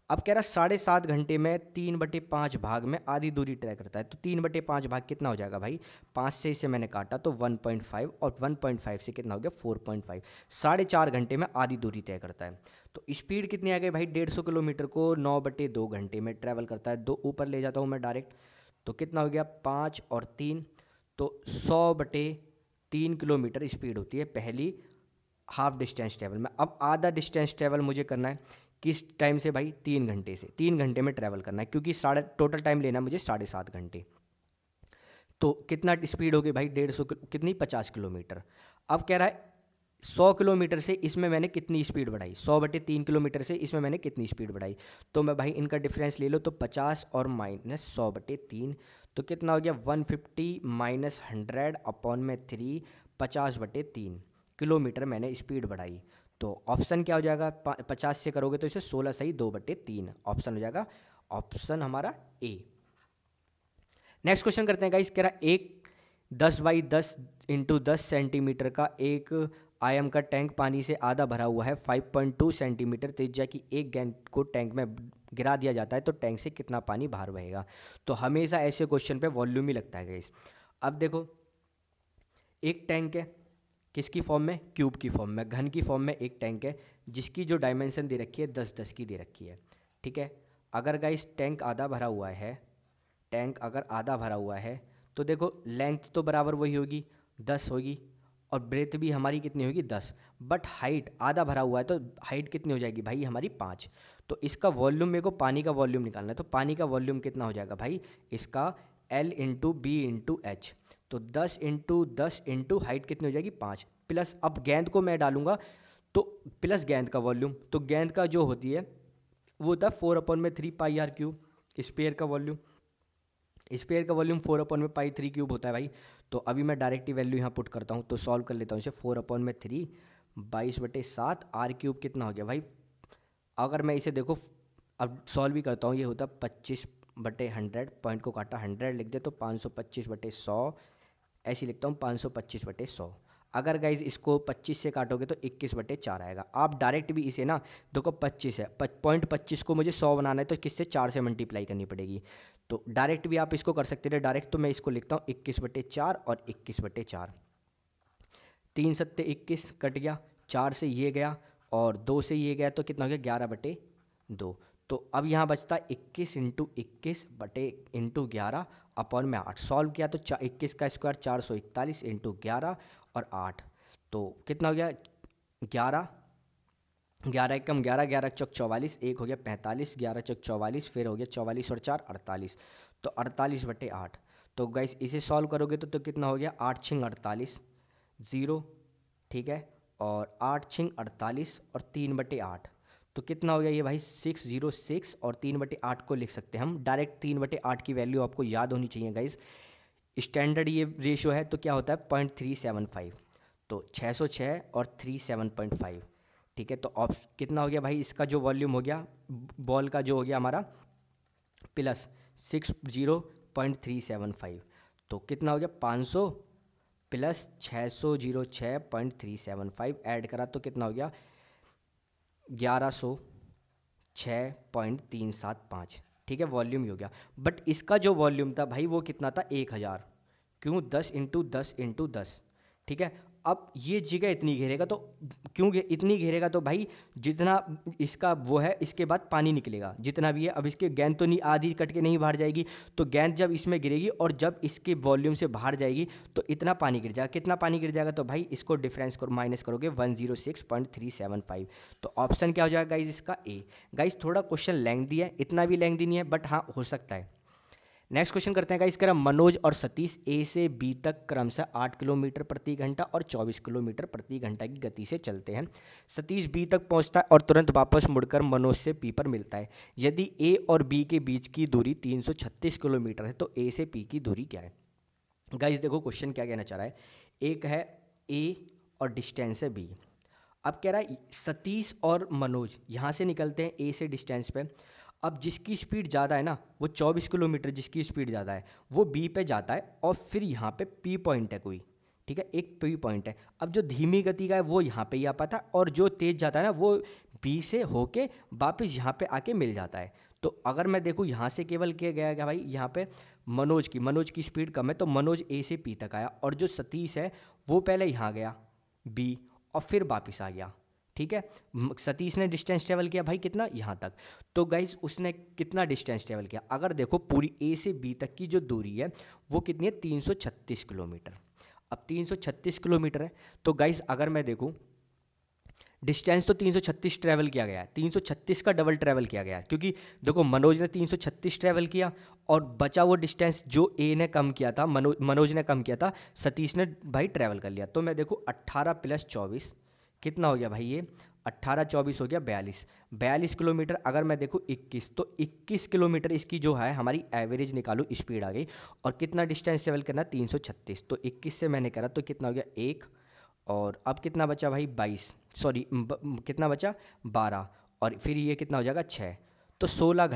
अब कह रहा 7.5 घंटे में 3/5 भाग में आधी दूरी तय करता है, तो 3/5 भाग कितना हो जाएगा भाई, 5 से इसे मैंने काटा तो 1.5 और 1.5 से कितना हो गया 4.5, 4.5 घंटे में आधी दूरी तय करता है। तो स्पीड कितनी आ गई भाई 150 किलोमीटर को 9/2 घंटे में ट्रैवल करता है। दो ऊपर ले जाता हूँ मैं डायरेक्ट, तो कितना हो गया 5 और 3, तो 100/3 किलोमीटर स्पीड होती है पहली हाफ डिस्टेंस ट्रेवल में। अब आधा डिस्टेंस ट्रेवल मुझे करना है किस टाइम से भाई 3 घंटे से, 3 घंटे में ट्रैवल करना है क्योंकि टोटल टाइम लेना है मुझे 7.5 घंटे। तो कितना स्पीड हो गई भाई 150 कितनी 50 किलोमीटर। अब कह रहा है 100 किलोमीटर से इसमें मैंने कितनी स्पीड बढ़ाई, 100/3 किलोमीटर से इसमें मैंने कितनी स्पीड बढ़ाई। तो मैं भाई इनका डिफरेंस ले लो, तो 50 और माइनस 100/3, तो कितना हो गया 150 माइनस 100/3, 50/3 किलोमीटर मैंने स्पीड बढ़ाई। तो ऑप्शन क्या हो जाएगा, 50 से करोगे तो इसे 16 सही 2/3 ऑप्शन हो जाएगा, ऑप्शन हमारा ए। नेक्स्ट क्वेश्चन करते हैं गाइस, कह रहा एक 10x10 इंटू 10 सेंटीमीटर का एक आयम का टैंक पानी से आधा भरा हुआ है। 5.2 सेंटीमीटर त्रिज्या की एक गेंद को टैंक में गिरा दिया जाता है तो टैंक से कितना पानी बाहर बहेगा। तो हमेशा ऐसे क्वेश्चन पे वॉल्यूम ही लगता है गाइस। अब देखो एक टैंक है, किसकी फॉर्म में, क्यूब की फॉर्म में, घन की फॉर्म में एक टैंक है जिसकी जो डायमेंशन दे रखी है 10-10 की दे रखी है। ठीक है, अगर गाइस टैंक आधा भरा हुआ है, टैंक अगर आधा भरा हुआ है तो देखो लेंथ तो बराबर वही होगी 10 होगी, और ब्रेथ भी हमारी कितनी होगी 10, बट हाइट आधा भरा हुआ है तो हाइट कितनी हो जाएगी भाई हमारी 5। तो इसका वॉल्यूम, मेरे को पानी का वॉल्यूम निकालना है, तो पानी का वॉल्यूम कितना हो जाएगा भाई इसका L into B into H. तो 10 इंटू 10 इंटू हाइट कितनी हो जाएगी 5, प्लस अब गेंद को मैं डालूंगा तो प्लस गेंद का वॉल्यूम, तो गेंद का जो होती है वो होता है 4/3 पाई आर क्यूब। स्पेयर का वॉल्यूम, स्पेयर का वॉल्यूम 4/3 क्यूब होता है भाई। तो अभी मैं डायरेक्ट वैल्यू यहाँ पुट करता हूँ, तो सॉल्व कर लेता हूँ इसे। 4/3 22/7 आर क्यूब कितना हो गया भाई, अगर मैं इसे देखो अब सॉल्व भी करता हूँ, ये होता 25/100, पॉइंट को काटा 100 लिख दे तो 525/100, ऐसे लिखता हूँ 525/100। अगर गाइज इसको 25 से काटोगे तो 21/4 आएगा। आप डायरेक्ट भी इसे ना देखो 25 है, 25 को मुझे 100 बनाना है तो किससे 4 से मल्टीप्लाई करनी पड़ेगी। तो डायरेक्ट भी आप इसको कर सकते थे डायरेक्ट, तो मैं इसको लिखता हूँ 21/4 और 21/4, 3 सत्ते 21 कट गया, 4 से ये गया और 2 से ये गया तो कितना हो गया 11/2। तो अब यहाँ बचता 21 इंटू 21 बटे इंटू 11 अपॉन में 8। सॉल्व किया तो 21 का स्क्वायर 441 इंटू 11 और 8, तो कितना हो गया 11, 11 एकम 11, 11 चौक 44, एक हो गया 45, 11 चौक 44, फिर हो गया 44 और 4 48, तो 48/8। तो गाइस इसे सॉल्व करोगे तो कितना हो गया 8 छिंग 48 0, ठीक है, और 8 छिंग 48 और 3/8, तो कितना हो गया ये भाई 606, और 3/8 को लिख सकते हैं हम डायरेक्ट। 3/8 की वैल्यू आपको याद होनी चाहिए गाइस, स्टैंडर्ड ये रेशियो है तो क्या होता है 0.375, तो 606 और 37.5, ठीक है। तो ऑप्शन कितना हो गया भाई इसका जो वॉल्यूम हो गया बॉल का जो हो गया हमारा प्लस 60.375, तो कितना हो गया 500 प्लस 606.375 ऐड करा तो कितना हो गया 1106.375, ठीक है, वॉल्यूम ही हो गया। बट इसका जो वॉल्यूम था भाई वो कितना था 1000, क्यों 10 इंटू 10 इंटू 10, ठीक है। अब ये जगह इतनी घेरेगा तो क्यों इतनी घेरेगा तो भाई जितना इसका वो है इसके बाद पानी निकलेगा जितना भी है। अब इसके गेंद तो नहीं आधी कट के नहीं बाहर जाएगी, तो गेंद जब इसमें गिरेगी और जब इसके वॉल्यूम से बाहर जाएगी तो इतना पानी गिर जाएगा। कितना पानी गिर जाएगा तो भाई इसको डिफरेंस करो माइनस करोगे 106.375, तो ऑप्शन क्या हो जाएगा गाइज इसका ए। गाइज थोड़ा क्वेश्चन लेंथी है, इतना भी लेंथी नहीं है बट हाँ हो सकता है। नेक्स्ट क्वेश्चन करते हैं गाइस, कह रहा मनोज और सतीश ए से बी तक क्रमशः 8 किलोमीटर प्रति घंटा और 24 किलोमीटर प्रति घंटा की गति से चलते हैं। सतीश बी तक पहुंचता है और तुरंत वापस मुड़कर मनोज से पी पर मिलता है। यदि ए और बी के बीच की दूरी 336 किलोमीटर है तो ए से पी की दूरी क्या है। गाइस देखो क्वेश्चन क्या कहना चाह रहा है, एक है ए और डिस्टेंस है बी। अब कह रहा है सतीश और मनोज यहाँ से निकलते हैं ए से डिस्टेंस पे। अब जिसकी स्पीड ज़्यादा है ना वो 24 किलोमीटर जिसकी स्पीड ज़्यादा है वो बी पे जाता है और फिर यहाँ पे पी पॉइंट है कोई, ठीक है, एक पी पॉइंट है। अब जो धीमी गति का है वो यहाँ पे ही आ पाता है और जो तेज़ जाता है ना वो बी से होके वापस यहाँ पे आके मिल जाता है। तो अगर मैं देखूँ यहाँ से केवल क्या गया क्या भाई यहाँ पे मनोज की स्पीड कम है तो मनोज ए से पी तक आया, और जो सतीश है वो पहले यहाँ गया बी और फिर वापस आ गया, ठीक है। सतीश ने डिस्टेंस ट्रेवल किया भाई कितना यहाँ तक, तो गाइस उसने कितना डिस्टेंस ट्रेवल किया अगर देखो पूरी ए से बी तक की जो दूरी है वो कितनी है 336 किलोमीटर। अब 336 किलोमीटर है तो गाइस अगर मैं देखूँ डिस्टेंस तो 336 ट्रैवल किया गया है, 336 का डबल ट्रैवल किया गया है, क्योंकि देखो मनोज ने 336 ट्रैवल किया और बचा वो डिस्टेंस जो ए ने कम किया था मनोज ने कम किया था, सतीश ने भाई ट्रैवल कर लिया। तो मैं देखूँ 18 + 24 कितना हो गया भाई ये 18 24 हो गया 42 42 किलोमीटर। अगर मैं देखूँ 21, तो 21 किलोमीटर इसकी जो है हमारी एवरेज निकालू स्पीड आ गई। और कितना डिस्टेंस ट्रेवल करना 336, तो 21 से मैंने करा तो कितना हो गया 1। और अब कितना बचा भाई 22, सॉरी कितना बचा 12, और फिर ये कितना हो जाएगा 6। तो 16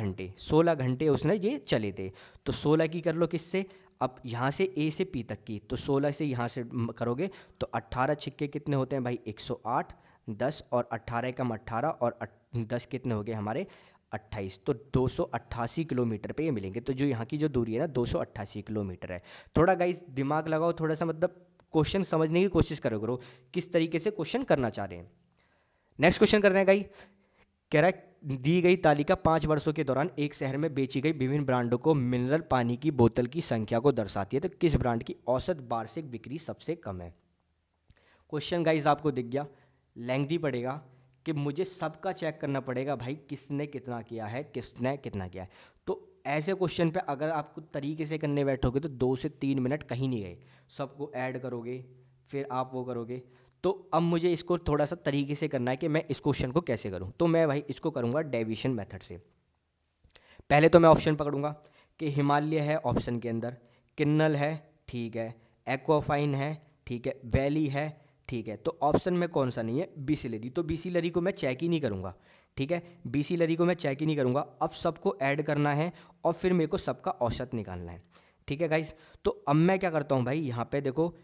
घंटे उसने ये चले थे। तो 16 की कर लो किससे, अब यहाँ से ए से पी तक की, तो 16 से यहाँ से करोगे तो 18 छिक्के कितने होते हैं भाई 108, 10 और 18 कम 18 और 10 कितने हो गए हमारे 28। तो 288 किलोमीटर पे ये मिलेंगे। तो जो यहाँ की जो दूरी है ना 288 किलोमीटर है। थोड़ा गाइस दिमाग लगाओ, थोड़ा सा मतलब क्वेश्चन समझने की कोशिश करो किस तरीके से क्वेश्चन करना चाह रहे हैं। नेक्स्ट क्वेश्चन कर रहे हैं गाइस, कह रहा है दी गई तालिका 5 वर्षों के दौरान एक शहर में बेची गई विभिन्न ब्रांडों को मिनरल पानी की बोतल की संख्या को दर्शाती है। तो किस ब्रांड की औसत वार्षिक बिक्री सबसे कम है। क्वेश्चन गाइस आपको दिख गया, लेंथी पड़ेगा कि मुझे सबका चेक करना पड़ेगा भाई किसने कितना किया है, किसने कितना किया है। तो ऐसे क्वेश्चन पे अगर आपको तरीके से करने बैठोगे तो 2 से 3 मिनट कहीं नहीं गए। सबको ऐड करोगे फिर आप वो करोगे। तो अब मुझे इसको थोड़ा सा तरीके से करना है कि मैं इस क्वेश्चन को कैसे करूं। तो मैं भाई इसको करूंगा डेविएशन मेथड से। पहले तो मैं ऑप्शन पकड़ूंगा कि हिमालय है ऑप्शन के अंदर, किन्नल है ठीक है, एक्वाफाइन है ठीक है, वैली है ठीक है। तो ऑप्शन में कौन सा नहीं है, बिसलेरी। तो बिसलेरी को मैं चेक ही नहीं करूंगा ठीक है, बिसलेरी को मैं चेक ही नहीं करूंगा। अब सबको ऐड करना है और फिर मेरे को सबका औसत निकालना है ठीक है गाइस। तो अब मैं क्या करता हूँ भाई, यहाँ पे देखो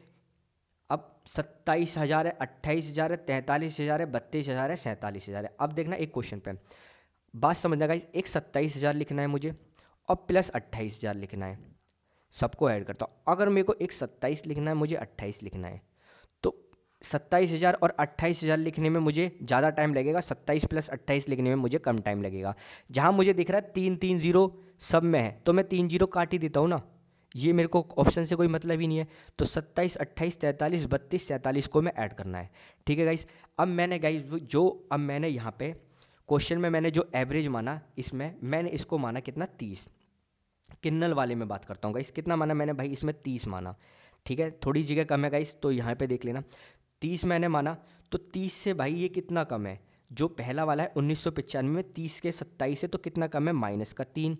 अब 27,000 है, 28,000 है, 43,000 है, 32,000 है, 47,000 है। अब देखना एक क्वेश्चन पे बात समझना गाइस, एक 27,000 लिखना है मुझे और प्लस 28,000 लिखना है। सबको ऐड करता हूँ। अगर मेरे को एक 27 लिखना है, मुझे 28 लिखना है, तो 27,000 और 28,000 लिखने में मुझे ज़्यादा टाइम लगेगा, 27 प्लस 28 लिखने में मुझे कम टाइम लगेगा। जहाँ मुझे दिख रहा है 3 0 सब में है तो मैं 3 0 काट ही देता हूँ ना, ये मेरे को ऑप्शन से कोई मतलब ही नहीं है। तो 27 28 43 32 47 को मैं ऐड करना है ठीक है गाइस। अब मैंने गाइस जो अब मैंने यहाँ पे क्वेश्चन में मैंने जो एवरेज माना, इसमें मैंने इसको माना कितना 30। किन्नल वाले में बात करता हूँ गाइस, कितना माना मैंने भाई इसमें 30 माना ठीक है। थोड़ी जगह कम है गाइस तो यहाँ पे देख लेना, 30 मैंने माना। तो 30 से भाई ये कितना कम है, जो पहला वाला है 1995 में 30 के 27 है तो कितना कम है -3।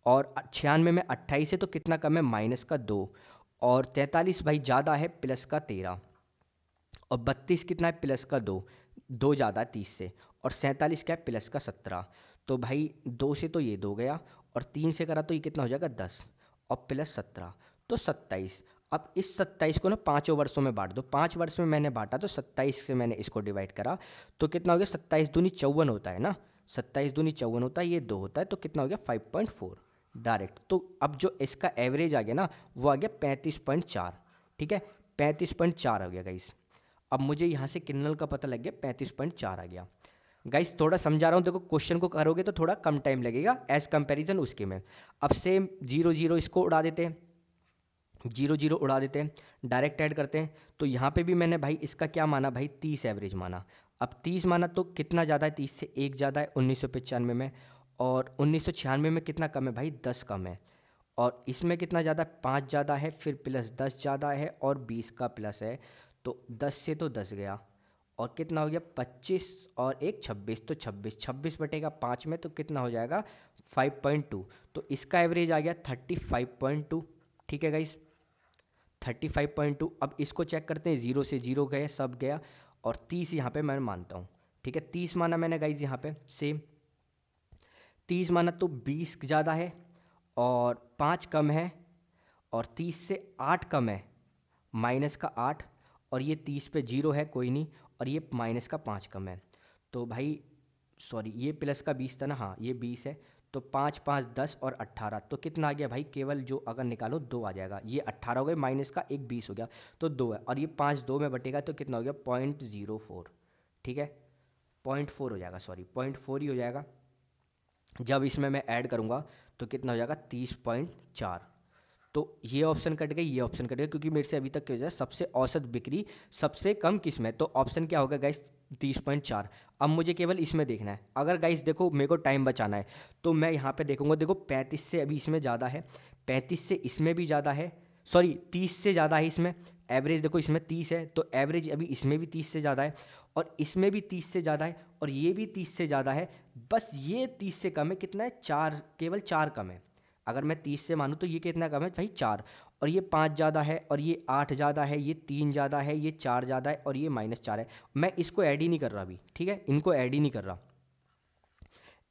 और 96 में 28 है तो कितना कम है -2। और 43 भाई ज़्यादा है +13। और 32 कितना है +2, 2 ज़्यादा है 30 से। और 47 क्या है +17। तो भाई 2 से तो ये 2 गया और 3 से करा तो ये कितना हो जाएगा 10 और +17 तो 27। अब इस 27 को ना 5 वर्षों में बांट दो, 5 वर्ष में मैंने बांटा तो 27 से मैंने इसको डिवाइड करा तो कितना हो गया 27 दूनी 54 होता है ना, 27 दूनी 54 होता है, ये 2 होता है तो कितना हो गया 5.4 डायरेक्ट। तो अब जो इसका एवरेज आ गया ना वो आ गया 35.4 ठीक है, 35.4 आ गया गाइस। अब मुझे यहाँ से किन्नल का पता लग गया 35.4 आ गया गाइस। थोड़ा समझा रहा हूँ, देखो क्वेश्चन को करोगे तो थोड़ा कम टाइम लगेगा एज कंपैरिजन उसके में। अब सेम 0 0 इसको उड़ा देते हैं, 0 0 उड़ा देते हैं, डायरेक्ट ऐड करते हैं। तो यहाँ पे भी मैंने भाई इसका क्या माना भाई 30 एवरेज माना। अब 30 माना तो कितना ज़्यादा है, 30 से 1 ज़्यादा है 1995 में। और 1996 में कितना कम है भाई 10 कम है। और इसमें कितना ज़्यादा 5 ज़्यादा है, फिर +10 ज़्यादा है और 20 का प्लस है। तो 10 से तो 10 गया और कितना हो गया 25 और 1 26, तो 26 बटेगा 5 में तो कितना हो जाएगा 5.2। तो इसका एवरेज आ गया 35.2 ठीक है गाइस, 35.2। अब इसको चेक करते हैं, 0 से 0 गए सब गया और 30 यहाँ पे मैं मानता हूँ ठीक है। 30 माना मैंने गाइस यहाँ पे सेम 30 माना तो 20 ज़्यादा है और 5 कम है और 30 से 8 कम है, माइनस का 8। और ये 30 पे 0 है कोई नहीं, और ये माइनस का 5 कम है। तो भाई सॉरी ये प्लस का 20 था ना, हाँ ये 20 है। तो 5 5 10 और 18 तो कितना आ गया भाई, केवल जो अगर निकालो 2 आ जाएगा। ये 18 हो गया माइनस का 1 20 हो गया तो 2 है। और ये 5 2 में बटेगा तो कितना हो गया 0.04 ठीक है, 0.4 हो जाएगा, सॉरी 0.4 ही हो जाएगा। जब इसमें मैं ऐड करूँगा तो कितना हो जाएगा 30.4। तो ये ऑप्शन कट गई, ये ऑप्शन कट गया क्योंकि मेरे से अभी तक क्या हो जाए सबसे औसत बिक्री सबसे कम किस में, तो ऑप्शन क्या होगा गाइस 30.4। अब मुझे केवल इसमें देखना है। अगर गाइस देखो मेरे को टाइम बचाना है तो मैं यहाँ पे देखूंगा, देखो 35 से अभी इसमें ज़्यादा है, 35 से इसमें भी ज़्यादा है, सॉरी 30 से ज़्यादा है इसमें। एवरेज देखो इसमें 30 है, तो एवरेज अभी इसमें भी 30 से ज़्यादा है, और इसमें भी 30 से ज़्यादा है, और ये भी 30 से ज़्यादा है। बस ये 30 से कम है, कितना है 4, केवल 4 कम है। अगर मैं 30 से मानूँ तो ये कितना कम है भाई 4, और ये 5 ज़्यादा है, और ये 8 ज़्यादा है, ये 3 ज़्यादा है, ये 4 ज़्यादा है, और ये -4 है। मैं इसको ऐड ही नहीं कर रहा अभी, ठीक है, इनको ऐड ही नहीं कर रहा,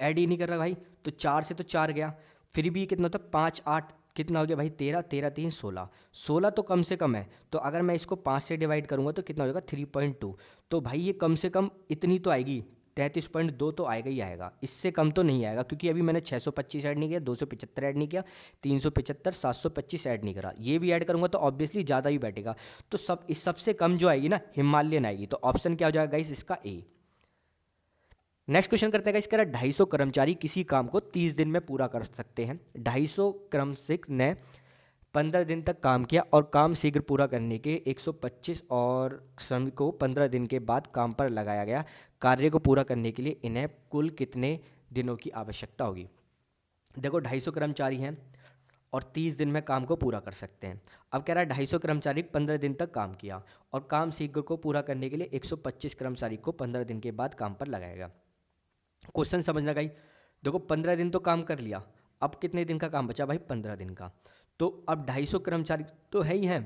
ऐड ही नहीं कर रहा भाई। तो 4 से तो 4 गया, फिर भी ये कितना होता है 5 8 कितना हो गया भाई 13, 13 3 16, 16 तो कम से कम है। तो अगर मैं इसको 5 से डिवाइड करूंगा तो कितना हो जाएगा 3.2। तो भाई ये कम से कम इतनी तो आएगी, 33.2 तो आएगा ही आएगा, इससे कम तो नहीं आएगा, क्योंकि अभी मैंने 625 ऐड नहीं किया, 275 ऐड नहीं किया, 375, 725 ऐड नहीं करा। ये भी ऐड करूंगा तो ऑब्वियसली ज़्यादा ही बैठेगा। तो इस सबसे कम जो आएगी ना हिमालयन आएगी। तो ऑप्शन क्या हो जाएगा गाइस इसका ए। नेक्स्ट क्वेश्चन करते हैं गाइस, कह रहा है 250 कर्मचारी किसी काम को 30 दिन में पूरा कर सकते हैं। 250 कर्मचारी ने 15 दिन तक काम किया और काम शीघ्र पूरा करने के 125 और श्रमिक को 15 दिन के बाद काम पर लगाया गया। कार्य को पूरा करने के लिए इन्हें कुल कितने दिनों की आवश्यकता होगी। देखो 250 कर्मचारी हैं और 30 दिन में काम को पूरा कर सकते हैं। अब कह रहा है 250 कर्मचारी 15 दिन तक काम किया और काम शीघ्र को पूरा करने के लिए 125 कर्मचारी को 15 दिन के बाद काम पर लगाएगा। क्वेश्चन समझना गाई, देखो 15 दिन तो काम कर लिया, अब कितने दिन का काम बचा भाई 15 दिन का। तो अब 250 कर्मचारी तो है ही हैं,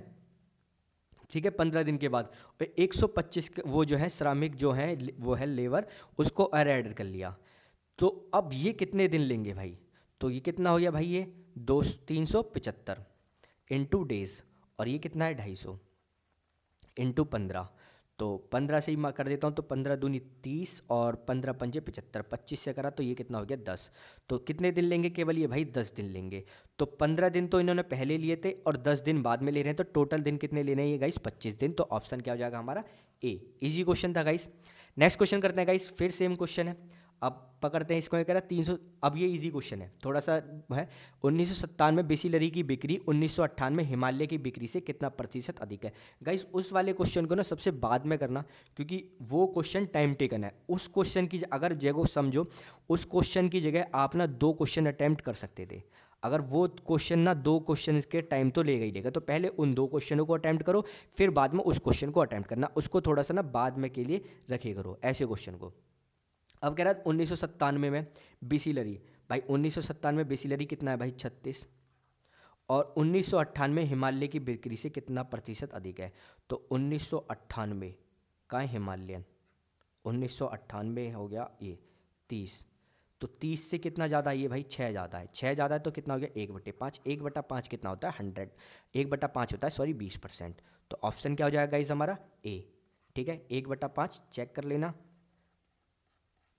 ठीक है, 15 दिन के बाद 125 वो जो है श्रमिक जो है वो है लेबर, उसको ऐड कर लिया। तो अब ये कितने दिन लेंगे भाई, तो ये कितना हो गया भाई ये 375 इंटू डेज, और ये कितना है 250 इंटू 15। तो 15 से ही मैं कर देता हूँ, तो 15 दूनी 30 और 15 पंजे 75, 25 से करा तो ये कितना हो गया 10। तो कितने दिन लेंगे केवल ये भाई 10 दिन लेंगे। तो 15 दिन तो इन्होंने पहले लिए थे और 10 दिन बाद में ले रहे हैं, तो टोटल दिन कितने लेने हैं ये गाइस 25 दिन। तो ऑप्शन क्या हो जाएगा हमारा ए। इजी क्वेश्चन था गाइस। नेक्स्ट क्वेश्चन करते हैं गाइस, फिर सेम क्वेश्चन है, अब पकड़ते हैं इसको। ये कह रहा है 300, अब ये इजी क्वेश्चन है थोड़ा सा है। 1997 में बिसलेरी की बिक्री 1998 में हिमालय की बिक्री से कितना प्रतिशत अधिक है। गाइस उस वाले क्वेश्चन को ना सबसे बाद में करना, क्योंकि वो क्वेश्चन टाइम टेकन है। उस क्वेश्चन की अगर जगह समझो, उस क्वेश्चन की जगह आप ना 2 क्वेश्चन अटैम्प्ट कर सकते थे। अगर वो क्वेश्चन ना 2 क्वेश्चन के टाइम तो लेगा ही लेगा, तो पहले उन 2 क्वेश्चनों को अटैम्प्ट करो, फिर बाद में उस क्वेश्चन को अटैम्प्ट करना, उसको थोड़ा सा ना बाद में के लिए रखे करो ऐसे क्वेश्चन को। अब कह रहा है 1997 में बिसलेरी, भाई 1997 में बिसलेरी कितना है भाई 36, और 1998 हिमालय की बिक्री से कितना प्रतिशत अधिक है। तो 1998 का हिमालयन 1998 हो गया ये 30, तो 30 से कितना ज़्यादा है ये भाई 6 ज़्यादा है, 6 ज़्यादा है तो कितना हो गया 1/5, 1/5 कितना होता है 100, 1/5 होता है सॉरी 20%। तो ऑप्शन क्या हो जाएगा इस हमारा ए, ठीक है, 1/5 चेक कर लेना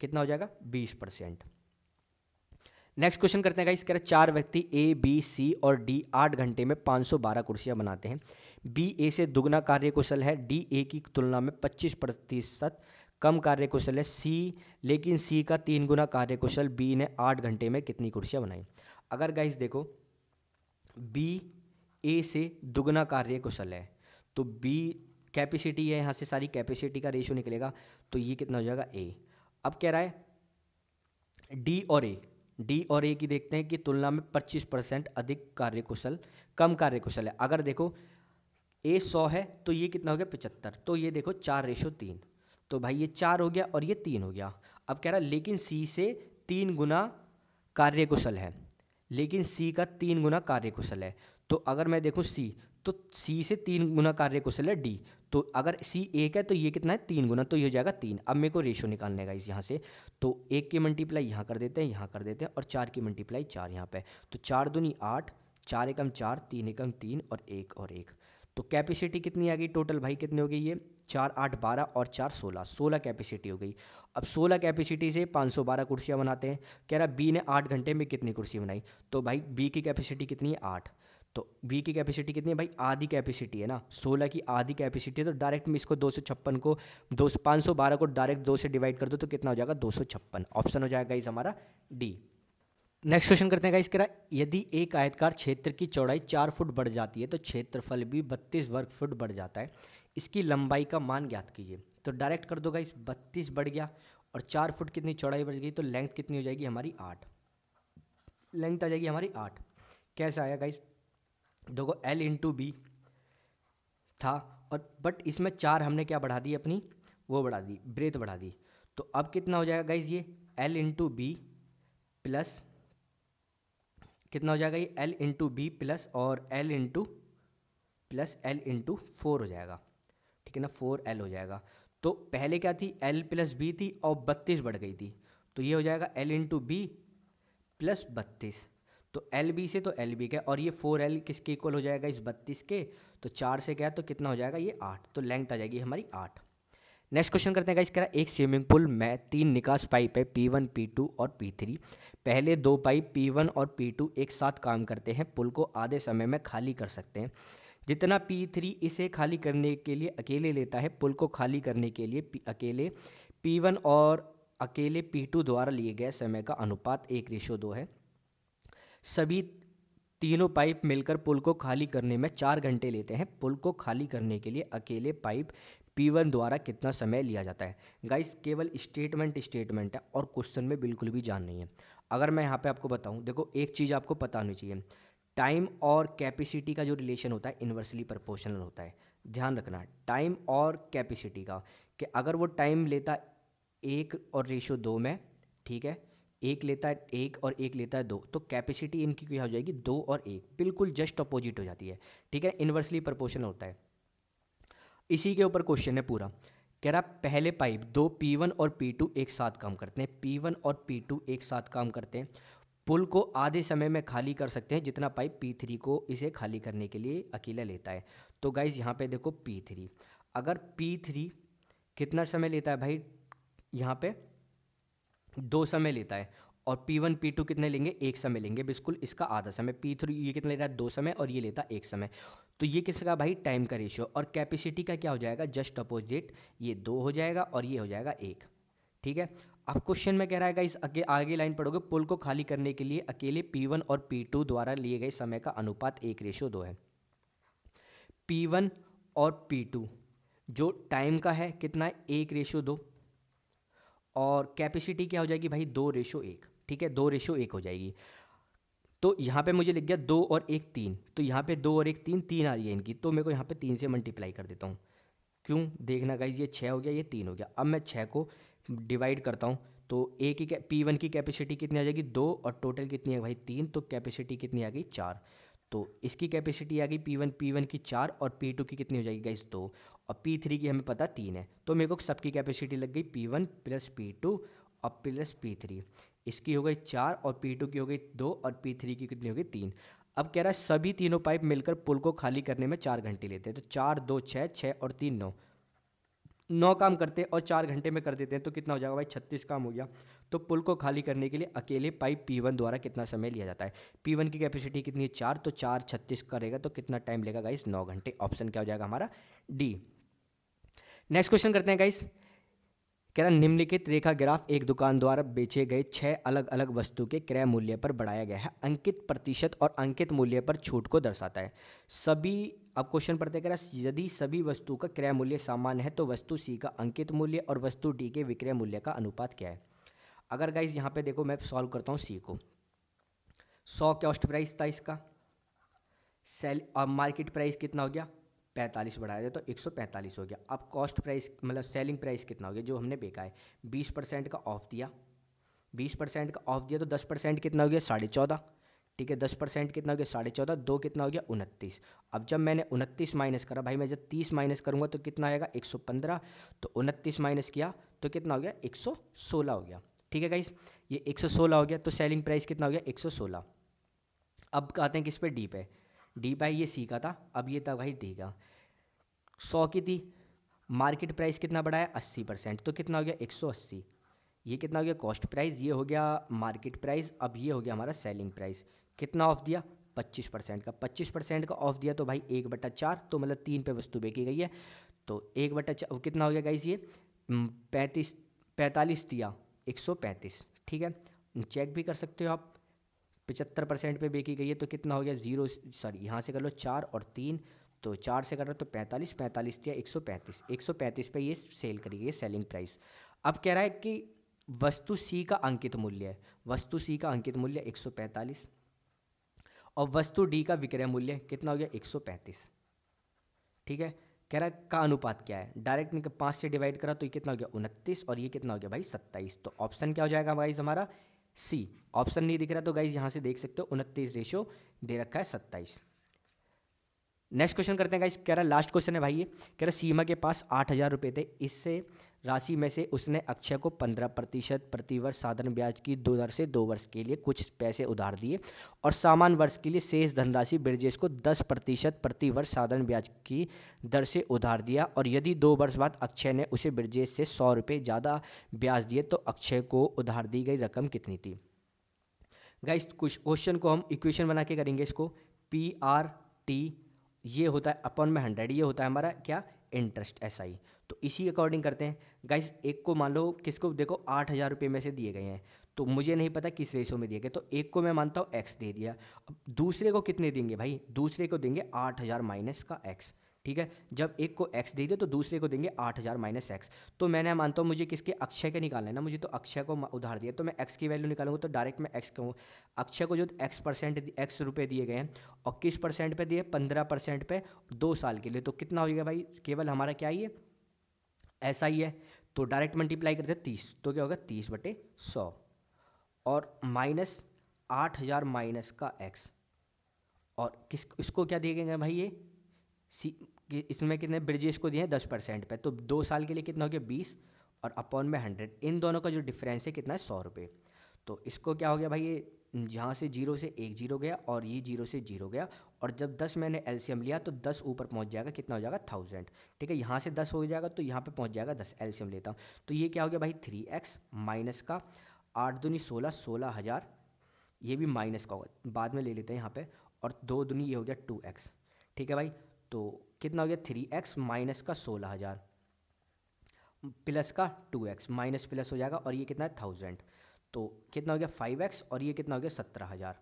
कितना हो जाएगा 20%। नेक्स्ट क्वेश्चन करते हैं गाइस, कह रहे 4 व्यक्ति ए बी सी और डी 8 घंटे में 512 कुर्सियां बनाते हैं। बी ए से दुगना कार्यकुशल है, डी ए की तुलना में 25% कम कार्यकुशल है। सी लेकिन सी का 3 गुना कार्यकुशल बी ने 8 घंटे में कितनी कुर्सियां बनाई। अगर गाइस देखो बी ए से दुगना कार्यकुशल है, तो बी कैपेसिटी है, यहाँ से सारी कैपेसिटी का रेशियो निकलेगा, तो ये कितना हो जाएगा ए। अब कह रहा है डी और ए की देखते हैं कि तुलना में 25% अधिक कार्यकुशल कम कार्यकुशल है। अगर देखो ए 100 है तो ये कितना हो गया 75, तो ये देखो 4:3, तो भाई ये 4 हो गया और ये 3 हो गया। अब कह रहा है लेकिन सी से 3 गुना कार्यकुशल है, लेकिन सी का 3 गुना कार्यकुशल है। तो अगर मैं देखूँ सी, तो सी से 3 गुना कार्यकुशल है डी, तो अगर सी 1 है तो ये कितना है 3 गुना, तो ये हो जाएगा 3। अब मेरे को रेशो निकालने का इस यहाँ से, तो 1 की मल्टीप्लाई यहाँ कर देते हैं, यहाँ कर देते हैं, और 4 की मल्टीप्लाई 4 यहाँ पे, तो 4 दूनी 8, 4 एकम 4, 3 एकम 3 और 1 और 1। तो कैपेसिटी कितनी आ गई टोटल भाई कितनी हो गई ये 4 8 12 और 4 16, 16 कैपेसिटी हो गई। अब 16 कैपेसिटी से 512 कुर्सियाँ बनाते हैं। कह रहा बी ने 8 घंटे में कितनी कुर्सी बनाई, तो भाई बी की कैपेसिटी कितनी है 8, तो बी की कैपेसिटी कितनी है भाई आधी कैपेसिटी है ना, 16 की आधी कैपेसिटी है, तो डायरेक्ट में इसको 256 को 512 को डायरेक्ट 2 से डिवाइड कर दो तो कितना हो जाएगा 256। ऑप्शन हो जाएगा इस हमारा डी। नेक्स्ट क्वेश्चन करते हैं गाइस, कह रहा है यदि एक आयतकार क्षेत्र की चौड़ाई 4 फुट बढ़ जाती है तो क्षेत्रफल भी 32 वर्ग फुट बढ़ जाता है, इसकी लंबाई का मान ज्ञात कीजिए। तो डायरेक्ट कर दो गाइस, 32 बढ़ गया और 4 फुट कितनी चौड़ाई बढ़ गई, तो लेंथ कितनी हो जाएगी हमारी 8, लेंथ आ जाएगी हमारी 8। कैसे आया गाइस, देखो L इंटू बी था, और बट इसमें 4 हमने क्या बढ़ा दी अपनी, वो बढ़ा दी, ब्रेथ बढ़ा दी। तो अब कितना हो जाएगा गाइज ये L इंटू बी प्लस, कितना हो जाएगा ये L इंटू बी प्लस और L into plus L into 4 हो जाएगा, ठीक है ना, 4L हो जाएगा। तो पहले क्या थी, L प्लस बी थी और 32 बढ़ गई थी, तो ये हो जाएगा L इंटू बी प्लस 32। तो एल बी से तो एल बी का, और ये 4L किसके इक्वल हो जाएगा, इस 32 के। तो 4 से क्या, तो कितना हो जाएगा ये 8, तो लेंथ आ जाएगी हमारी 8। नेक्स्ट क्वेश्चन करते हैं गाइस, कह रहा है एक स्विमिंग पूल में 3 निकास पाइप है P1 P2 और P3। पहले 2 पाइप P1 और P2 एक साथ काम करते हैं, पुल को आधे समय में खाली कर सकते हैं। जितना P3 इसे खाली करने के लिए अकेले लेता है, पुल को खाली करने के लिए अकेले P1 और अकेले P2 द्वारा लिए गए समय का अनुपात 1:2 है। सभी तीनों पाइप मिलकर पुल को खाली करने में 4 घंटे लेते हैं। पुल को खाली करने के लिए अकेले पाइप P1 द्वारा कितना समय लिया जाता है। गाइस केवल स्टेटमेंट है और क्वेश्चन में बिल्कुल भी जान नहीं है। अगर मैं यहाँ पे आपको बताऊँ, देखो एक चीज़ आपको पता होनी चाहिए, टाइम और कैपेसिटी का जो रिलेशन होता है इन्वर्सली प्रोपोर्शनल होता है। ध्यान रखना टाइम और कैपेसिटी का, कि अगर वो टाइम लेता 1:2 में, ठीक है, एक लेता है 1 और एक लेता है 2, तो कैपेसिटी इनकी क्या हो जाएगी, 2 और 1 बिल्कुल जस्ट अपोजिट हो जाती है, ठीक है, इन्वर्सली प्रोपोर्शनल होता है। इसी के ऊपर क्वेश्चन है पूरा, कह रहा पहले पाइप 2 P1 और P2 एक साथ काम करते हैं, P1 और P2 एक साथ काम करते हैं, पुल को आधे समय में खाली कर सकते हैं जितना पाइप P3 को इसे खाली करने के लिए अकेला लेता है। तो गाइज यहाँ पे देखो P3, अगर P3 कितना समय लेता है भाई, यहाँ पे 2 समय लेता है, और P1 P2 कितने लेंगे, 1 समय लेंगे, बिल्कुल इसका आधा समय। P3 ये कितना ले रहा है, 2 समय, और ये लेता 1 समय। तो ये किसका भाई, टाइम का रेशियो। और कैपेसिटी का क्या हो जाएगा, जस्ट अपोजिट, ये 2 हो जाएगा और ये हो जाएगा 1, ठीक है। अब क्वेश्चन में कह रहा है इस आगे लाइन पढ़ोगे, पुल को खाली करने के लिए अकेले P1 और P2 द्वारा लिए गए समय का अनुपात 1:2 है। P1 और P2 जो टाइम का है कितना है, 1:2, और कैपेसिटी क्या हो जाएगी भाई, 2:1, ठीक है, 2:1 हो जाएगी। तो यहाँ पे मुझे लिख गया 2 और 1 3, तो यहाँ पे 2 और 1 3 3 आ रही है इनकी, तो मेरे को यहाँ पे 3 से मल्टीप्लाई कर देता हूँ। क्यों, देखना गाइज, ये 6 हो गया, ये 3 हो गया। अब मैं 6 को डिवाइड करता हूँ, तो ए की P1 की कैपेसिटी कितनी आ जाएगी, 2, और टोटल कितनी है भाई 3, तो कैपेसिटी कितनी आ गई 4। तो इसकी कैपेसिटी आ गई P1 की 4, और P2 की कितनी हो जाएगी गाइज 2, और P3 की हमें पता 3 है। तो मेरे को सबकी कैपेसिटी लग गई P1 प्लस P2 और प्लस P3। इसकी हो गई 4, और P2 की हो गई 2, और P3 की कितनी हो गई 3। अब कह रहा है सभी तीनों पाइप मिलकर पुल को खाली करने में 4 घंटे लेते हैं, तो 4 2 6, 6 और 3 9, 9 काम करते हैं और 4 घंटे में कर देते हैं, तो कितना हो जाएगा भाई 36 काम हो गया। तो पुल को खाली करने के लिए अकेले पाइप P1 द्वारा कितना समय लिया जाता है। P1 की कैपेसिटी कितनी है 4, तो 4 36 करेगा तो कितना टाइम लेगा गाइस, 9 घंटे। ऑप्शन क्या हो जाएगा हमारा, डी। नेक्स्ट क्वेश्चन करते हैं गाइस, कह रहा निम्नलिखित रेखा ग्राफ एक दुकान द्वारा बेचे गए 6 अलग अलग वस्तु के क्रय मूल्य पर बढ़ाया गया है, अंकित प्रतिशत और अंकित मूल्य पर छूट को दर्शाता है। सभी, अब क्वेश्चन पढ़ते हैं, कह रहा यदि सभी वस्तु का क्रय मूल्य समान है तो वस्तु सी का अंकित मूल्य और वस्तु डी के विक्रय मूल्य का अनुपात क्या है। अगर गाइज यहाँ पे देखो मैं सॉल्व करता हूँ सी को, 100 कॉस्ट प्राइस था इसका, सेल अब मार्केट प्राइस कितना हो गया 45 बढ़ाया जाए तो 145 हो गया। अब कॉस्ट प्राइस मतलब सेलिंग प्राइस कितना हो गया जो हमने बेचा है, 20% का ऑफ दिया, 20% का ऑफ दिया तो 10% कितना हो गया 14.5, ठीक है, 10% कितना हो गया 14.5, 2 कितना हो गया 29। अब जब मैंने 29 माइनस करा भाई, मैं जब 30 माइनस करूँगा तो कितना आएगा 115, तो 29 माइनस किया तो कितना हो गया 116 हो गया, ठीक है गाइस, ये 116 हो गया। तो सेलिंग प्राइस कितना हो गया 116। अब आते हैं किस पे, डी पे। डी भाई ये सी का था, अब ये था भाई डी का। 100 की थी, मार्केट प्राइस कितना बढ़ा है 80%, तो कितना हो गया 180। ये कितना हो गया कॉस्ट प्राइस, ये हो गया मार्केट प्राइस, अब ये हो गया हमारा सेलिंग प्राइस। कितना ऑफ दिया 25% का, 25% का ऑफ दिया तो भाई 1/4, तो मतलब 3 पे वस्तु बेची गई है, तो 1/4 कितना हो गया गाइस ये 45 दिया 135, ठीक है, चेक भी कर सकते हो आप। 75% पे बेची गई है तो कितना हो गया 0, सॉरी यहाँ से कर लो 4 और 3, तो 4 से कर लो तो 45, 45 दिया 135, 135 पे ये सेल करी गई है सेलिंग प्राइस। अब कह रहा है कि वस्तु सी का अंकित मूल्य है, वस्तु सी का अंकित मूल्य 145, और वस्तु डी का विक्रय मूल्य कितना हो गया 135। ठीक है, कह रहा है का अनुपात क्या है, डायरेक्ट में 5 से डिवाइड करा तो ये कितना हो गया 29 और ये कितना हो गया भाई 27। तो ऑप्शन क्या हो जाएगा गाइज हमारा सी। ऑप्शन नहीं दिख रहा तो गाइज यहाँ से देख सकते हो 29 रेशो दे रखा है 27। नेक्स्ट क्वेश्चन करते हैं गाइस, कह रहा है लास्ट क्वेश्चन है भाई ये, कह रहा सीमा के पास 8,000 रुपये थे, इससे राशि में से उसने अक्षय को 15% प्रतिवर्ष साधारण ब्याज की दर से 2 वर्ष के लिए कुछ पैसे उधार दिए और सामान्य वर्ष के लिए शेष धनराशि ब्रजेश को 10% प्रतिवर्ष साधारण ब्याज की दर से उधार दिया, और यदि 2 वर्ष बाद अक्षय ने उसे ब्रजेश से 100 रुपये ज़्यादा ब्याज दिए तो अक्षय को उधार दी गई रकम कितनी थी। गाइस कुछ क्वेश्चन को हम इक्वेशन बना के करेंगे, इसको PRT ये होता है अपॉन में 100, ये होता है हमारा क्या इंटरेस्ट SI। तो इसी अकॉर्डिंग करते हैं गाइस, एक को मान लो किसको देखो 8,000 रुपये में से दिए गए हैं, तो मुझे नहीं पता किस रेशो में दिए गए, तो एक को मैं मानता हूँ x दे दिया। अब दूसरे को कितने देंगे भाई, दूसरे को देंगे 8,000 माइनस का x। ठीक है, जब एक को x दे दिया तो दूसरे को देंगे 8,000 माइनस x। तो मैंने मानता हूँ मुझे किसके अक्षय के निकालना है ना, मुझे तो अक्षय को उधार दिया तो मैं x की वैल्यू निकालूंगा, तो डायरेक्ट मैं x कहूँ अक्षय को जो x रुपये दिए गए हैं और किस परसेंट पे दिए 15% पे 2 साल के लिए, तो कितना हो गया भाई केवल हमारा क्या ये ऐसा ही है, तो डायरेक्ट मल्टीप्लाई करते 30 तो क्या होगा 30/100 और माइनस 8,000 माइनस का x और किस इसको क्या दिए गए भाई ये इसमें कितने ब्रिजेश को दिए हैं 10% पे, तो 2 साल के लिए कितना हो गया 20 और अपॉन में 100, इन दोनों का जो डिफरेंस है कितना है 100 रुपये। तो इसको क्या हो गया भाई ये यहाँ से 0 से 1 0 गया और ये 0 से 0 गया, और जब 10 मैंने एलसीएम लिया तो 10 ऊपर पहुँच जाएगा, कितना हो जाएगा 1000। ठीक है, यहाँ से 10 हो जाएगा तो यहाँ पे पहुँच जाएगा 10, एलसीएम लेता हूँ तो ये क्या हो गया भाई 3x माइनस का 8 दूनी 16, 16,000, ये भी माइनस का होगा बाद में ले लेते हैं यहाँ पे, और 2 दूनी ये हो गया 2x। ठीक है भाई, तो कितना हो गया 3x माइनस का 16,000 प्लस का 2x, माइनस प्लस हो जाएगा और ये कितना है 1000, तो कितना हो गया 5x और ये कितना हो गया 17,000,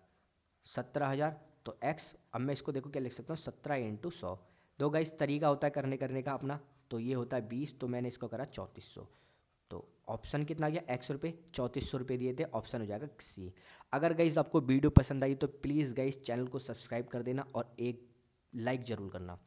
17,000 तो x, अब मैं इसको देखो क्या लिख सकता हूँ 17 × 100। दो गाइस तरीका होता है करने का अपना, तो ये होता है 20, तो मैंने इसको करा 3400, तो ऑप्शन कितना गया x रुपये 3400 रुपये दिए थे, ऑप्शन हो जाएगा सी। अगर गाइस आपको वीडियो पसंद आई तो प्लीज़ गाइस चैनल को सब्सक्राइब कर देना और एक लाइक ज़रूर करना।